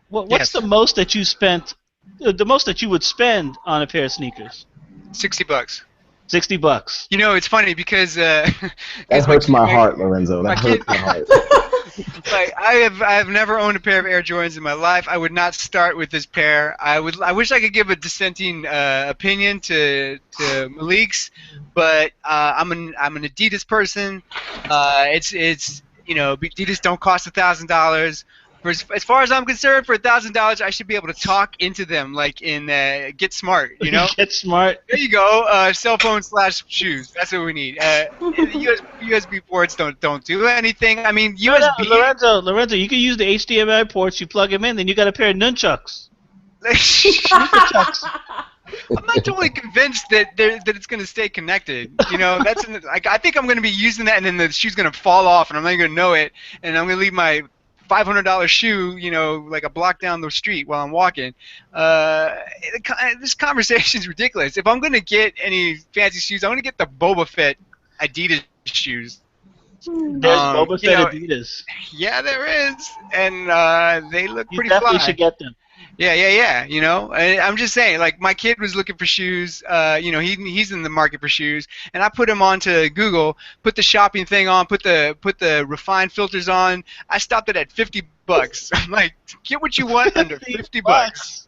what's the most that you spent? The most that you would spend on a pair of sneakers? $60. $60. It's funny because that hurts my heart, Lorenzo. That hurts my heart. Like I have never owned a pair of Air Jordans in my life. I would not start with this pair. I wish I could give a dissenting opinion to Malik's, but I'm an Adidas person. Adidas don't cost $1,000. As far as I'm concerned, for $1,000, I should be able to talk into them, like in Get Smart, Get Smart. There you go. Cell phone / shoes. That's what we need. USB ports don't do anything. I mean, USB. No, Lorenzo, you can use the HDMI ports. You plug them in, then you got a pair of nunchucks. I'm not totally convinced that it's going to stay connected. I think I'm going to be using that, and then the shoe's going to fall off, and I'm not going to know it, and I'm going to leave my $500 shoe, like a block down the street while I'm walking. This conversation is ridiculous. If I'm going to get any fancy shoes, I'm going to get the Boba Fett Adidas shoes. There's Boba Fett Adidas. Yeah, there is, and they look pretty fly. You definitely fly. should get them. Yeah. I'm just saying, like, my kid was looking for shoes. He's in the market for shoes, and I put him onto Google, put the shopping thing on, put the refined filters on. I stopped it at $50. I'm like, get what you want under $50.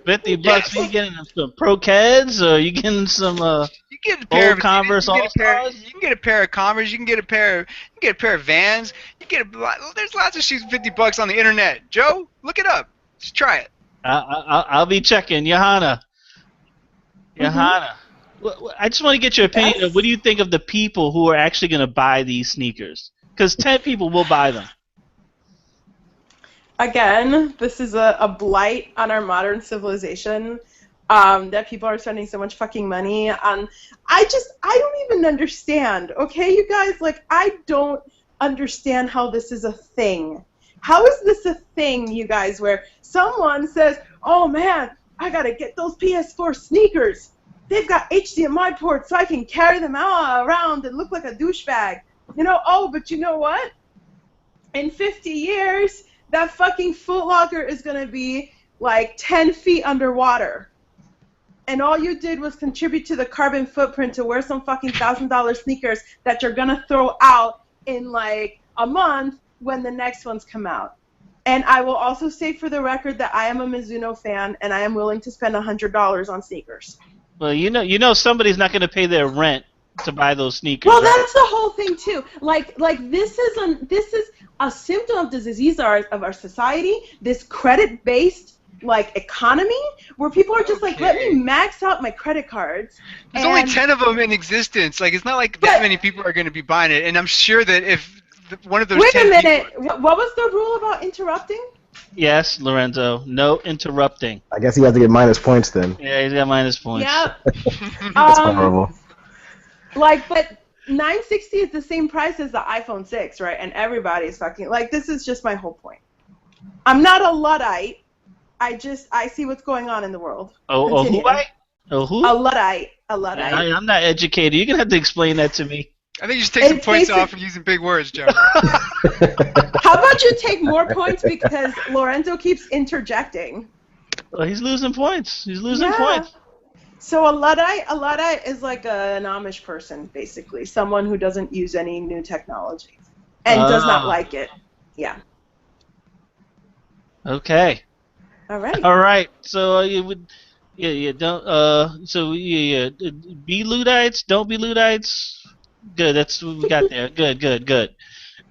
$50. Yes. Are you getting some Pro Keds, or are you getting some you get a pair of Converse All-Stars? You can get a pair of Converse. You can get a pair of Vans. There's lots of shoes for $50 on the internet. Joe, look it up. Just try it. I'll be checking. Johanna. I just want to get your opinion of what do you think of the people who are actually going to buy these sneakers? Because 10 people will buy them. Again, this is a blight on our modern civilization, that people are spending so much fucking money on. I don't even understand, okay, you guys? Like, I don't understand how this is a thing. How is this a thing, you guys, where someone says, oh, man, I got to get those PS4 sneakers. They've got HDMI ports so I can carry them around and look like a douchebag. But you know what? In 50 years... that fucking Foot Locker is going to be like 10 feet underwater. And all you did was contribute to the carbon footprint to wear some fucking $1,000 sneakers that you're going to throw out in like a month when the next ones come out. And I will also say for the record that I am a Mizuno fan and I am willing to spend $100 on sneakers. Well, somebody's not going to pay their rent to buy those sneakers. Well, that's the whole thing too. Like this is a symptom of the disease of our society. This credit-based economy where people are just let me max out my credit cards. There's only 10 of them in existence. Like, it's not like that many people are going to be buying it. And I'm sure that if one of those Wait 10 a minute. people... What was the rule about interrupting? Yes, Lorenzo. No interrupting. I guess he has to get minus points then. Yeah, he's got minus points. Yeah. That's horrible. But $960 is the same price as the iPhone 6, right? And everybody's fucking this is just my whole point. I'm not a Luddite. I see what's going on in the world. Who? A Luddite? A Luddite. I'm not educated. You're gonna have to explain that to me. I think you should take some points off for using big words, Joe. How about you take more points because Lorenzo keeps interjecting? Well, he's losing points. He's losing points. So a Luddite is like an Amish person, basically, someone who doesn't use any new technology and does not like it. Yeah. Okay. All right. All right. So you would, don't. So be Luddites. Don't be Luddites. Good. That's what we got there. Good.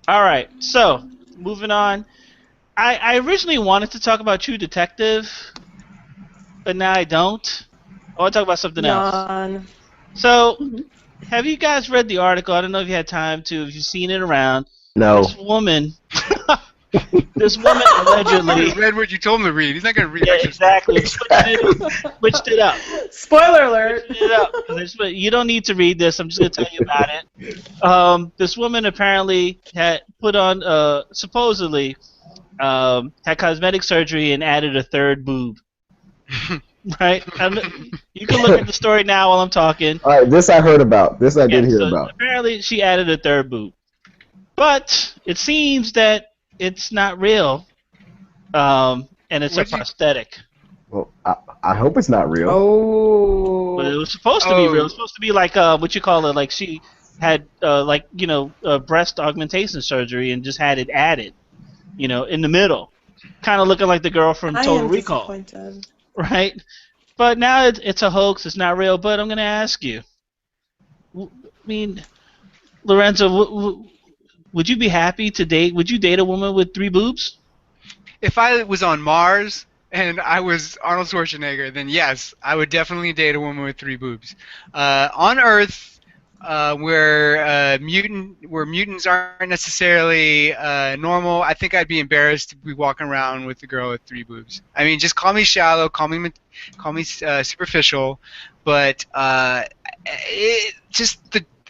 All right. So moving on. I originally wanted to talk about True Detective, but now I don't. I want to talk about something else. So, have you guys read the article? I don't know if you had time to. If you've seen it around. No. This woman allegedly read what you told him to read. He's not going to read. Yeah, exactly. Switched it up. Spoiler alert. Switched it up. You don't need to read this. I'm just going to tell you about it. This woman apparently had put on, supposedly, had cosmetic surgery and added a third boob. Right? You can look at the story now while I'm talking. All right, this I heard about. This I did hear about. Apparently, she added a third boob. But it seems that it's not real, and it's a prosthetic. Well, I hope it's not real. Oh. But it was supposed to be real. It was supposed to be like what you call it, like she had breast augmentation surgery and just had it added, in the middle, kind of looking like the girl from Total Recall. Disappointed. Right? But now it's a hoax. It's not real. But I'm going to ask you. I mean, Lorenzo, would you be happy to date? Would you date a woman with 3 boobs? If I was on Mars and I was Arnold Schwarzenegger, then yes, I would definitely date a woman with 3 boobs. On Earth, where mutants aren't necessarily normal, I think I'd be embarrassed to be walking around with a girl with 3 boobs. I mean, just call me shallow, call me superficial, but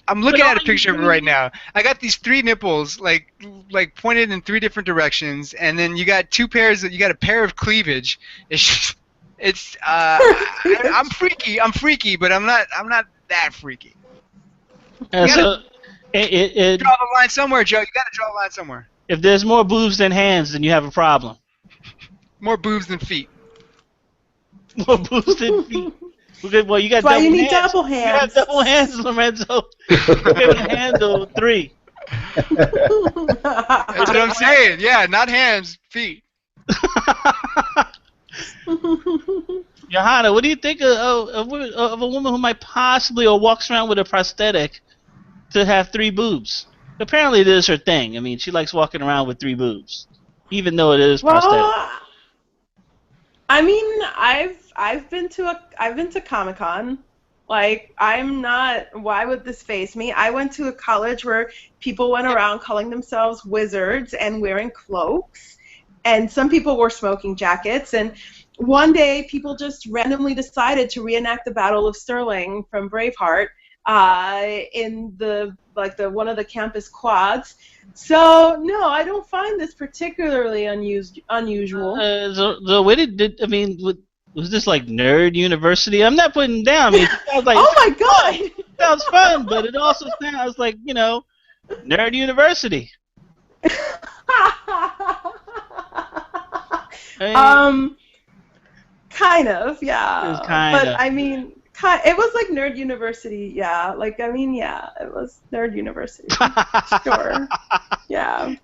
I'm looking at a picture of it right now. I got these 3 nipples, like pointed in 3 different directions, and then you got 2 pairs. You got a pair of cleavage. I'm freaky, but I'm not that freaky. So draw the line somewhere, Joe. You gotta draw the line somewhere. If there's more boobs than hands, then you have a problem. More boobs than feet. More boobs than feet. Well, you got That's why double you need hands. double hands. You have double hands, Lorenzo. You're able to handle 3. That's what I'm saying. Yeah, not hands, feet. Johanna, what do you think of a woman who might possibly or walks around with a prosthetic to have 3 boobs? Apparently, it is her thing. I mean, she likes walking around with 3 boobs, even though it is prosthetic. I mean, I've been to Comic-Con. Like, I'm not. Why would this faze me? I went to a college where people went around calling themselves wizards and wearing cloaks, and some people wore smoking jackets. And one day, people just randomly decided to reenact the Battle of Stirling from Braveheart in one of the campus quads. So no, I don't find this particularly unusual. So what was this like Nerd University? I'm not putting down. I mean, it sounds like, oh my god! It sounds fun, but it also sounds like Nerd University. Kind of, yeah. It was kind of. But I mean, it was like Nerd University, yeah. Like, I mean, yeah, it was Nerd University. Sure. Yeah.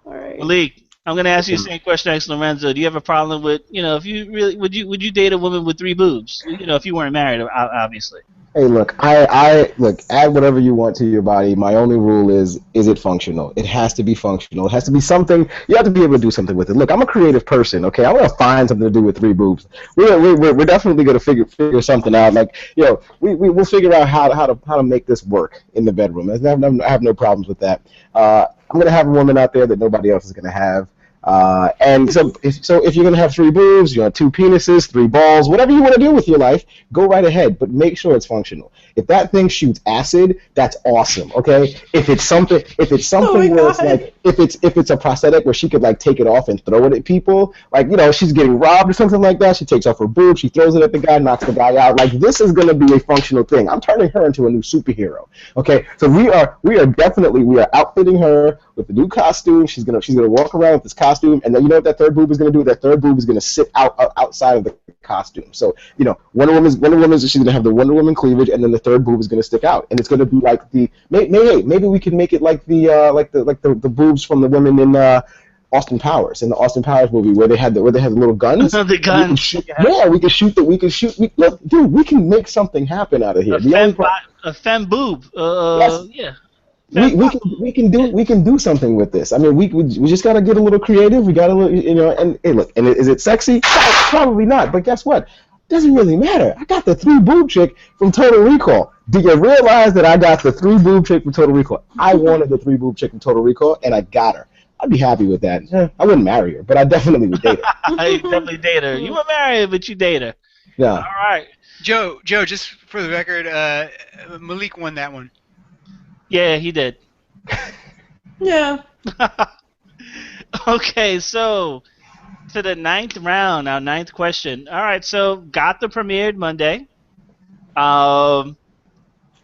All right. Malik, I'm gonna ask you the same question as Lorenzo. Do you have a problem with, if you really would you date a woman with 3 boobs? If you weren't married, obviously. Hey, look, I look, add whatever you want to your body. My only rule is it functional? It has to be functional. It has to be something. You have to be able to do something with it. Look, I'm a creative person, okay? I want to find something to do with 3 boobs. We're definitely gonna figure something out. Like, we'll figure out how to make this work in the bedroom. I have no problems with that. I'm gonna have a woman out there that nobody else is gonna have. And if you're gonna have three boobs, two penises, three balls, whatever you want to do with your life, go right ahead, but make sure it's functional. If that thing shoots acid, that's awesome. Okay. If it's something where it's like if it's a prosthetic where she could like take it off and throw it at people, like she's getting robbed or something like that, she takes off her boob, she throws it at the guy, knocks the guy out. Like this is gonna be a functional thing. I'm turning her into a new superhero. Okay. So we are outfitting her with the new costume. She's gonna walk around with this costume, and then you know what that third boob is gonna do? That third boob is gonna sit outside of the costume. So Wonder Woman's she's gonna have the Wonder Woman cleavage, and then the third boob is gonna stick out, and it's gonna be like maybe we can make it like the boobs from the women in Austin Powers, in the Austin Powers movie where they had the little guns. The guns. We can shoot. Look, dude, we can make something happen out of here. A femme boob. Yes. Yeah. We can do something with this. I mean, we just gotta get a little creative. We gotta and hey, look, and is it sexy? Probably not. But guess what? Doesn't really matter. I got the three boob chick from Total Recall. Do you realize that I got the three boob chick from Total Recall? I wanted the three boob chick from Total Recall, and I got her. I'd be happy with that. I wouldn't marry her, but I definitely would date her. I definitely date her. You would marry her, but you date her. Yeah. All right. Joe, just for the record, Malik won that one. Yeah, he did. Yeah. Okay, so to the ninth round, our ninth question. All right, so Gotham premiered Monday. I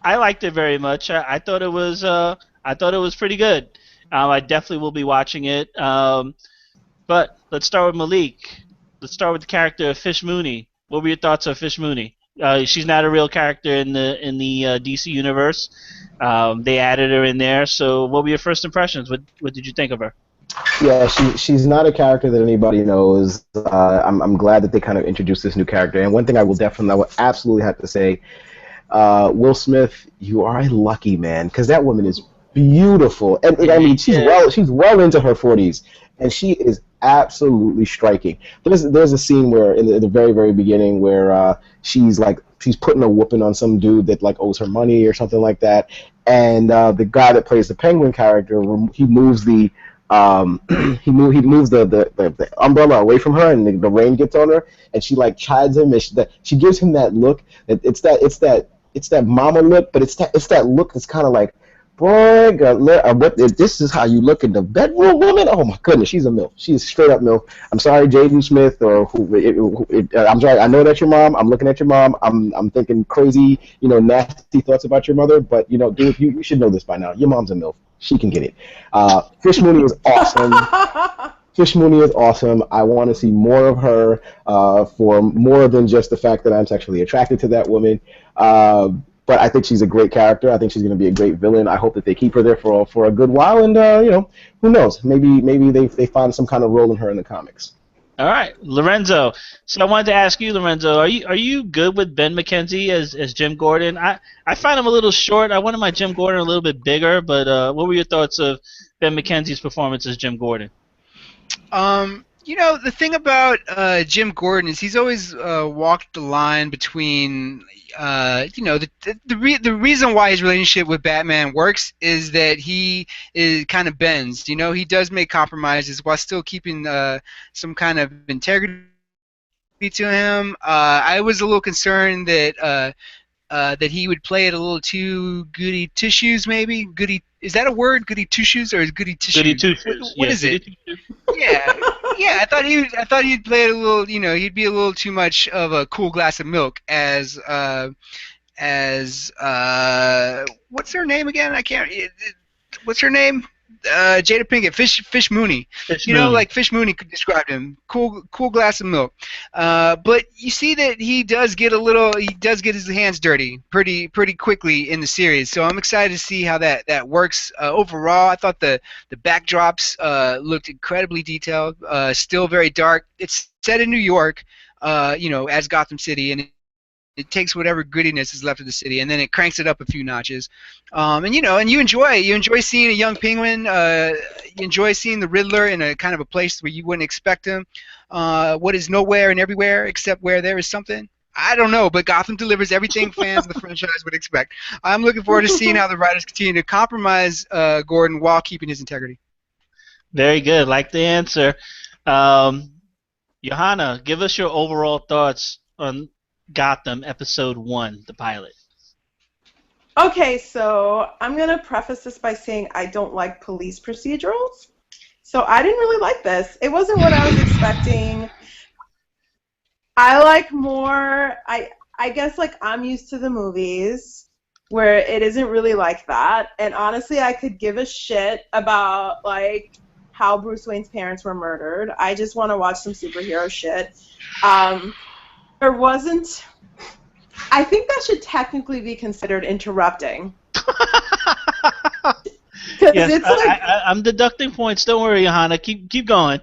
liked it very much. I thought it was pretty good. I definitely will be watching it. But let's start with Malik. Let's start with the character of Fish Mooney. What were your thoughts on Fish Mooney? She's not a real character in the DC universe. They added her in there. So, what were your first impressions? What did you think of her? Yeah, she's not a character that anybody knows. I'm glad that they kind of introduced this new character. And one thing I will absolutely have to say, Will Smith, you are a lucky man, because that woman is beautiful, and I mean she's well into her 40s, and she is absolutely striking. There's a scene where in the very, very beginning where she's putting a whooping on some dude that like owes her money or something like that, and the guy that plays the Penguin character, he moves the he moves the umbrella away from her, and the rain gets on her, and she like chides him, and she gives him that look. It's that mama look, but it's that look that's kind of like, boy, this is how you look in the bedroom, woman? Oh my goodness, she's a MILF. She's straight up MILF. I'm sorry, Jaden Smith, or I'm sorry. I know that's your mom. I'm looking at your mom. I'm thinking crazy, nasty thoughts about your mother. But dude, you should know this by now. Your mom's a MILF. She can get it. Fish Mooney is awesome. Fish Mooney is awesome. I want to see more of her for more than just the fact that I'm sexually attracted to that woman. But I think she's a great character. I think she's going to be a great villain. I hope that they keep her there for a good while. And who knows? Maybe they find some kind of role in her in the comics. All right, Lorenzo. So I wanted to ask you, Lorenzo, are you good with Ben McKenzie as Jim Gordon? I find him a little short. I wanted my Jim Gordon a little bit bigger. But what were your thoughts of Ben McKenzie's performance as Jim Gordon? The thing about Jim Gordon is he's always walked the line between, the reason why his relationship with Batman works is that he kind of bends. He does make compromises while still keeping some kind of integrity to him. I was a little concerned that he would play it a little too goody two-shoes, maybe. Is that a word? Goody two-shoes, or is goody two-shoes? Goody two-shoes. What is it? Yeah. I thought he'd play it a little. He'd be a little too much of a cool glass of milk as what's her name again? I can't. What's her name? Jada Pinkett, Fish Mooney. Like Fish Mooney could describe him. Cool glass of milk. But you see that he does get his hands dirty pretty quickly in the series. So I'm excited to see how that works. Overall, I thought the backdrops looked incredibly detailed. Still very dark. It's set in New York, as Gotham City, and it takes whatever goodiness is left of the city, and then it cranks it up a few notches. And you enjoy seeing a young Penguin. You enjoy seeing the Riddler in a kind of a place where you wouldn't expect him. What is nowhere and everywhere except where there is something? I don't know, but Gotham delivers everything fans of the franchise would expect. I'm looking forward to seeing how the writers continue to compromise Gordon while keeping his integrity. Very good. Like the answer. Um, Johanna, give us your overall thoughts on Gotham episode 1, the pilot. Okay, so I'm going to preface this by saying I don't like police procedurals. So I didn't really like this. It wasn't what I was expecting. I like more, I guess like I'm used to the movies where it isn't really like that. And honestly, I could give a shit about like how Bruce Wayne's parents were murdered. I just want to watch some superhero shit. There wasn't, I think that should technically be considered interrupting. Yes, it's like, I'm deducting points. Don't worry, Johanna. Keep going.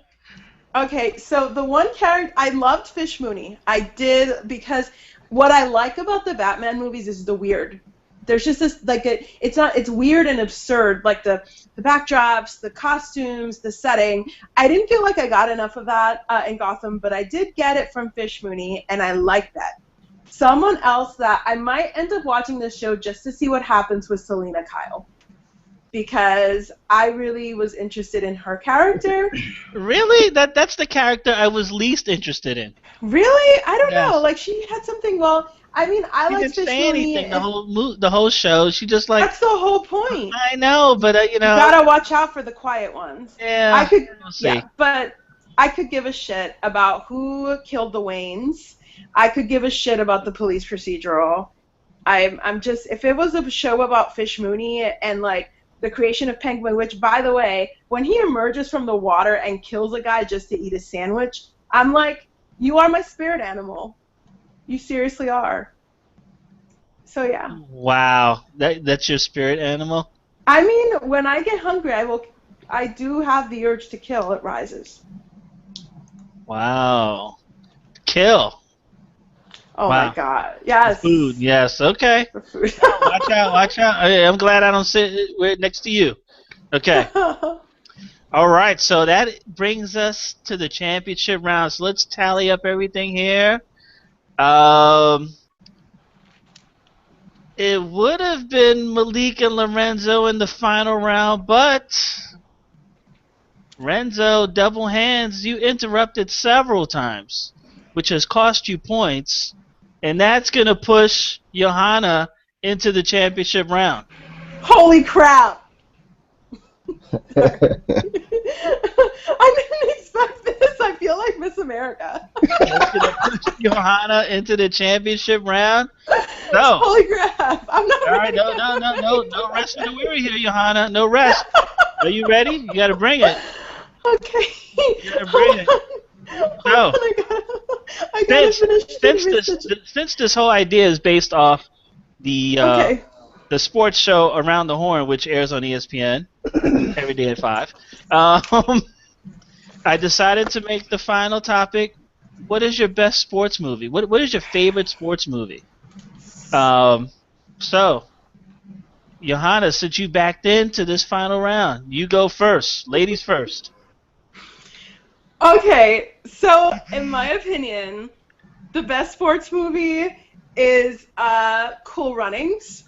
okay, so the one character, I loved Fish Mooney. I did, because what I like about the Batman movies is the weird. There's just this, like, it's weird and absurd, like the backdrops, the costumes, the setting. I didn't feel like I got enough of that in Gotham, but I did get it from Fish Mooney, and I like that. Someone else that I might end up watching this show just to see what happens with Selena Kyle, because I really was interested in her character. Really? That's the character I was least interested in. Really? I don't Yes. know. Like, she had something, well, I mean, I She like didn't Fish say Mooney. anything the whole show. She just like, That's the whole point. I know, but you You know, gotta watch out for the quiet ones. yeah, I could, we'll see. yeah, but I could give a shit about who killed the Waynes. I could give a shit about the police procedural. I'm just, if it was a show about Fish Mooney and like the creation of Penguin, which by the way, when he emerges from the water and kills a guy just to eat a sandwich, I'm like, you are my spirit animal. You seriously are. So yeah. Wow, that's your spirit animal? I mean, when I get hungry, I do have the urge to kill. It rises. Wow. Kill. Oh Wow. my god. Yes. Food, yes, okay. For food. Watch out, watch out. I'm glad I don't sit right next to you. Okay. All right, so that brings us to the championship round. So let's tally up everything here. It would have been Malik and Lorenzo in the final round, but Renzo, double hands, you interrupted several times, which has cost you points, and that's going to push Johanna into the championship round. Holy crap! I didn't expect this. I feel like Miss America. That's going to push Johanna into the championship round. So, Holy crap! I'm not all right, ready. no rest in the weary here, Johanna. No rest. Are you ready? You got to bring it. Okay. Yeah, bring it. Hold on, I gotta finish. Since this whole idea is based off the Okay. the sports show Around the Horn, which airs on ESPN every day at 5, I decided to make the final topic. What is your best sports movie? What is your favorite sports movie? So, Johanna, since you backed into this final round, you go first. Ladies first. Okay, so in my opinion, the best sports movie is Cool Runnings,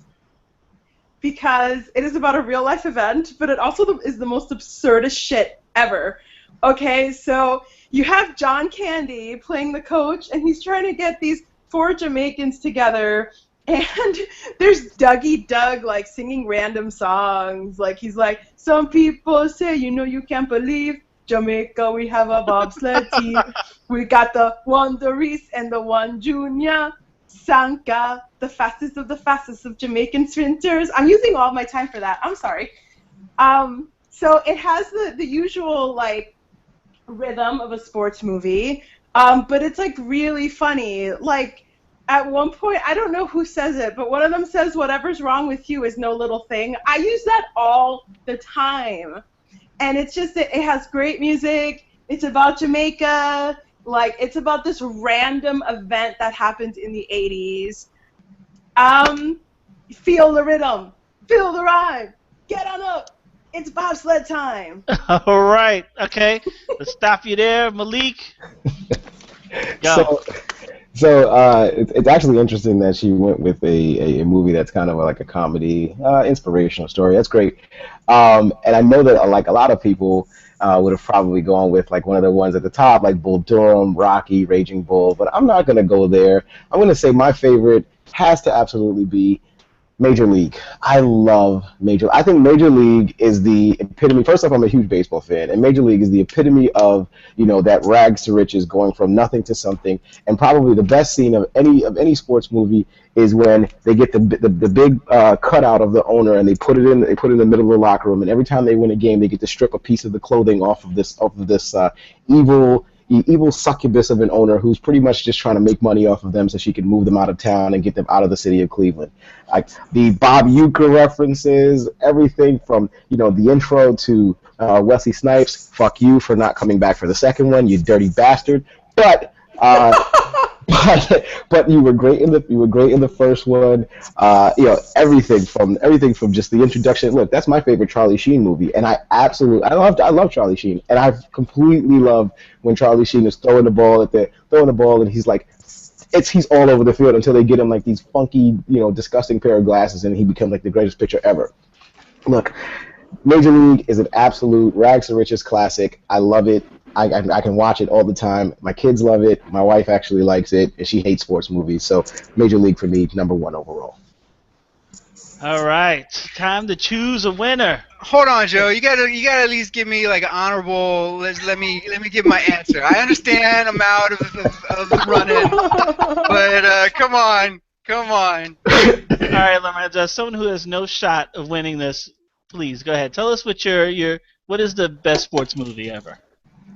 because it is about a real life event, but it also is the most absurdest shit ever. Okay, so you have John Candy playing the coach, and he's trying to get these 4 Jamaicans together, and there's Dougie Doug like singing random songs, like he's like, some people say, you know, you can't believe Jamaica, we have a bobsled team. We got the Wonder Reese and the One Junior. Sanka, the fastest of Jamaican sprinters. I'm using all of my time for that. I'm sorry. So it has the usual like rhythm of a sports movie, but it's like really funny. Like at one point, I don't know who says it, but one of them says, "Whatever's wrong with you is no little thing." I use that all the time. And it's just, it has great music. It's about Jamaica. Like, it's about this random event that happened in the 80s. Feel the rhythm. Feel the rhyme. Get on up. It's bobsled time. All right. Okay. Let's stop you there, Malik. Go. It's actually interesting that she went with a movie that's kind of like a comedy, inspirational story. That's great. And I know that like a lot of people, would have probably gone with like one of the ones at the top, like Bull Durham, Rocky, Raging Bull. But I'm not gonna go there. I'm gonna say my favorite has to absolutely be Major League. I love Major. I think Major League is the epitome. First off, I'm a huge baseball fan, and Major League is the epitome of that rags to riches, going from nothing to something. And probably the best scene of any sports movie is when they get the big cutout of the owner and they put it in the middle of the locker room. And every time they win a game, they get to strip a piece of the clothing off of this evil succubus of an owner who's pretty much just trying to make money off of them so she can move them out of town and get them out of the city of Cleveland. Like the Bob Uecker references, everything from the intro to Wesley Snipes. Fuck you for not coming back for the second one, you dirty bastard. But but you were great in the first one. Everything from just the introduction. Look, that's my favorite Charlie Sheen movie, and I love Charlie Sheen, and I completely love when Charlie Sheen is throwing the ball and he's like, he's all over the field until they get him like these funky, disgusting pair of glasses, and he becomes like the greatest pitcher ever. Look, Major League is an absolute rags to riches classic. I love it. I can watch it all the time. My kids love it. My wife actually likes it, and she hates sports movies. So Major League for me, #1 overall. All right, time to choose a winner. Hold on, Joe. You gotta at least give me like an honorable. Let me give my answer. I understand I'm out of the running, but come on. All right, Lorenzo, as someone who has no shot of winning this, please go ahead. Tell us what what is the best sports movie ever?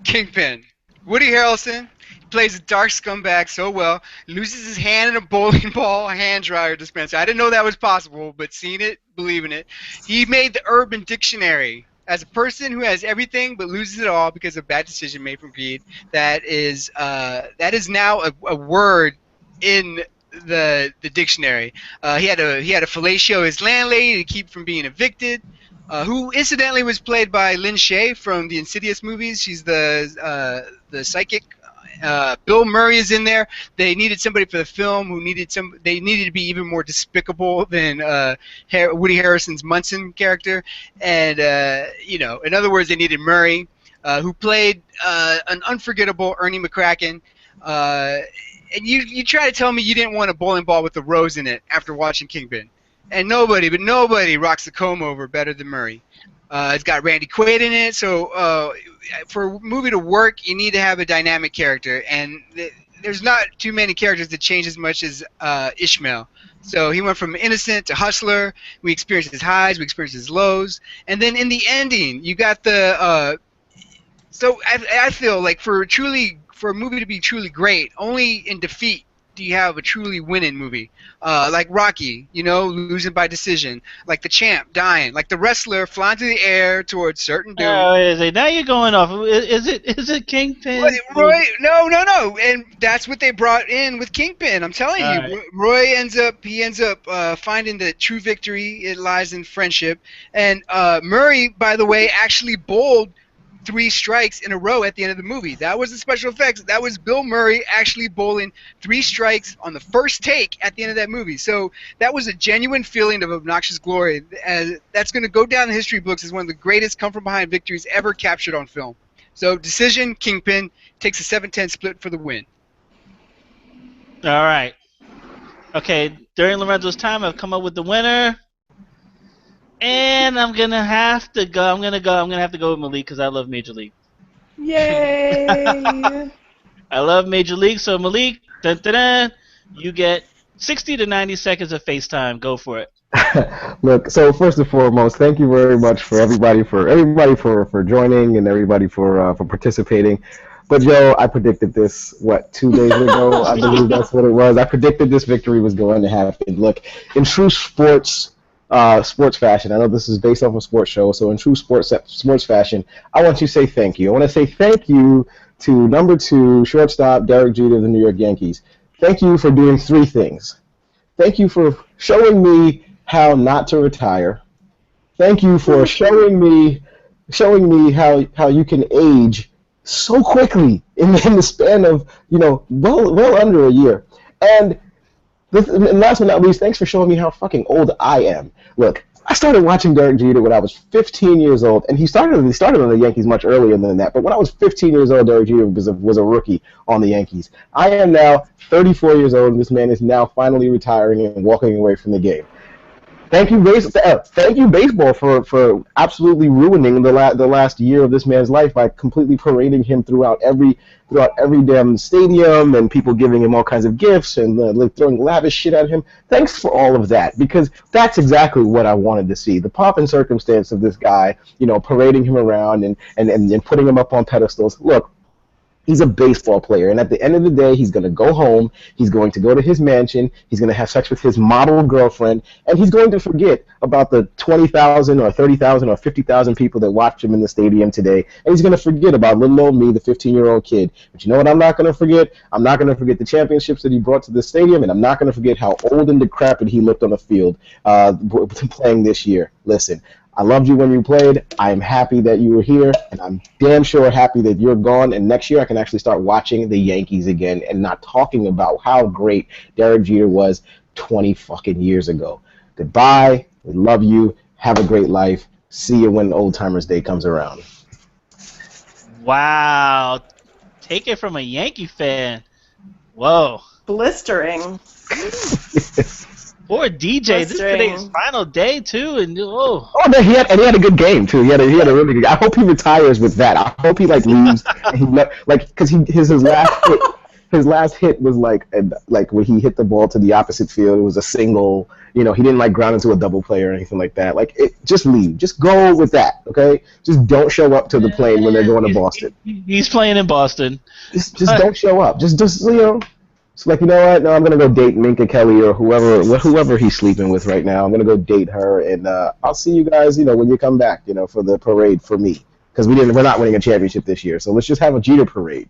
Kingpin. Woody Harrelson plays a dark scumbag so well, loses his hand in a bowling ball hand dryer dispenser. I didn't know that was possible, but seeing it, believing it. He made the Urban Dictionary. As a person who has everything but loses it all because of a bad decision made from greed, that is now a word in the dictionary. He had to fellatio his landlady to keep from being evicted. Who incidentally was played by Lin Shaye from the Insidious movies. She's the psychic. Bill Murray is in there. They needed somebody for the film they needed to be even more despicable than Woody Harrelson's Munson character. And in other words, they needed Murray, who played an unforgettable Ernie McCracken. And you try to tell me you didn't want a bowling ball with a rose in it after watching Kingpin. And nobody rocks the comb over better than Murray. It's got Randy Quaid in it, so for a movie to work, you need to have a dynamic character, and there's not too many characters that change as much as Ishmael. So he went from innocent to hustler. We experienced his highs, we experienced his lows, and then in the ending, you got the. So I feel like for a movie to be truly great, only in defeat do you have a truly winning movie. Like Rocky, losing by decision. Like the champ dying. Like the wrestler flying through the air towards certain doom. Now you're going off. Is it Kingpin? Roy, no. And that's what they brought in with Kingpin. I'm telling you. Right. Roy ends up finding the true victory. It lies in friendship. And Murray, by the way, actually bowled 3 strikes in a row at the end of the movie. That was the special effects. That was Bill Murray actually bowling 3 strikes on the first take at the end of that movie. So that was a genuine feeling of obnoxious glory. That's going to go down in the history books as one of the greatest come-from-behind victories ever captured on film. So decision, Kingpin takes a 7-10 split for the win. All right. Okay, during Lorenzo's time, I've come up with the winner. And I'm gonna have to go with Malik because I love Major League. Yay! I love Major League. So Malik, you get 60 to 90 seconds of FaceTime. Go for it. Look, so first and foremost, thank you very much for everybody for joining and everybody for participating. But Joe, I predicted this 2 days ago. I believe that's what it was. I predicted this victory was going to happen. Look, in true sports fashion. I know this is based off a sports show, so in true sports fashion, I want to say thank you. I want to say thank you to number 2 shortstop Derek Jeter of the New York Yankees. Thank you for doing 3 things. Thank you for showing me how not to retire. Thank you for showing me how you can age so quickly in the span of well under a year. And last but not least, thanks for showing me how fucking old I am. Look, I started watching Derek Jeter when I was 15 years old, and he started on the Yankees much earlier than that. But when I was 15 years old, Derek Jeter was a rookie on the Yankees. I am now 34 years old, and this man is now finally retiring and walking away from the game. Thank you, baseball, for absolutely ruining the last year of this man's life by completely parading him throughout every damn stadium and people giving him all kinds of gifts and like throwing lavish shit at him. Thanks for all of that, because that's exactly what I wanted to see. The pomp and circumstance of this guy, parading him around and putting him up on pedestals. Look, he's a baseball player, and at the end of the day, he's going to go home, he's going to go to his mansion, he's going to have sex with his model girlfriend, and he's going to forget about the 20,000 or 30,000 or 50,000 people that watched him in the stadium today, and he's going to forget about little old me, the 15-year-old kid. But you know what I'm not going to forget? I'm not going to forget the championships that he brought to the stadium, and I'm not going to forget how old and decrepit he looked on the field playing this year. Listen, I loved you when you played. I am happy that you were here, and I'm damn sure happy that you're gone. And next year I can actually start watching the Yankees again and not talking about how great Derek Jeter was 20 fucking years ago. Goodbye. We love you. Have a great life. See you when Old Timers Day comes around. Wow. Take it from a Yankee fan. Whoa. Blistering. Poor DJ. This is today's final day too, and oh no, he had a good game too. He had a really good. I hope he retires with that. I hope he leaves. Because his last hit was like when he hit the ball to the opposite field. It was a single. He didn't ground into a double play or anything like that. Just leave. Just go with that. Okay. Just don't show up to the plane when they're going to Boston. He's playing in Boston. Just don't show up. Just It's you know what? No, I'm gonna go date Minka Kelly or whoever he's sleeping with right now. I'm gonna go date her, and I'll see you guys, when you come back, for the parade for me, because we're not winning a championship this year. So let's just have a Jeter parade.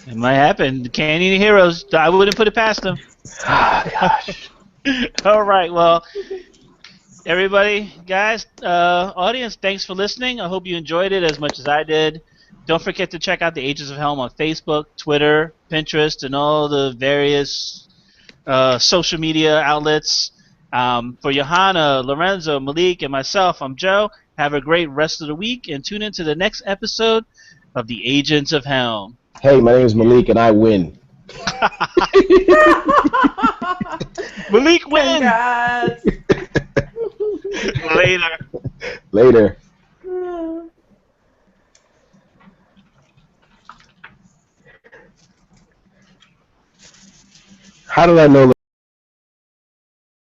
It might happen. Canyon Heroes. I wouldn't put it past them. Gosh. All right. Well, everybody, guys, audience, thanks for listening. I hope you enjoyed it as much as I did. Don't forget to check out the Agents of Helm on Facebook, Twitter, Pinterest, and all the various social media outlets. For Johanna, Lorenzo, Malik, and myself, I'm Joe. Have a great rest of the week, and tune in to the next episode of the Agents of Helm. Hey, my name is Malik, and I win. Malik win! Congrats. Later. How did I know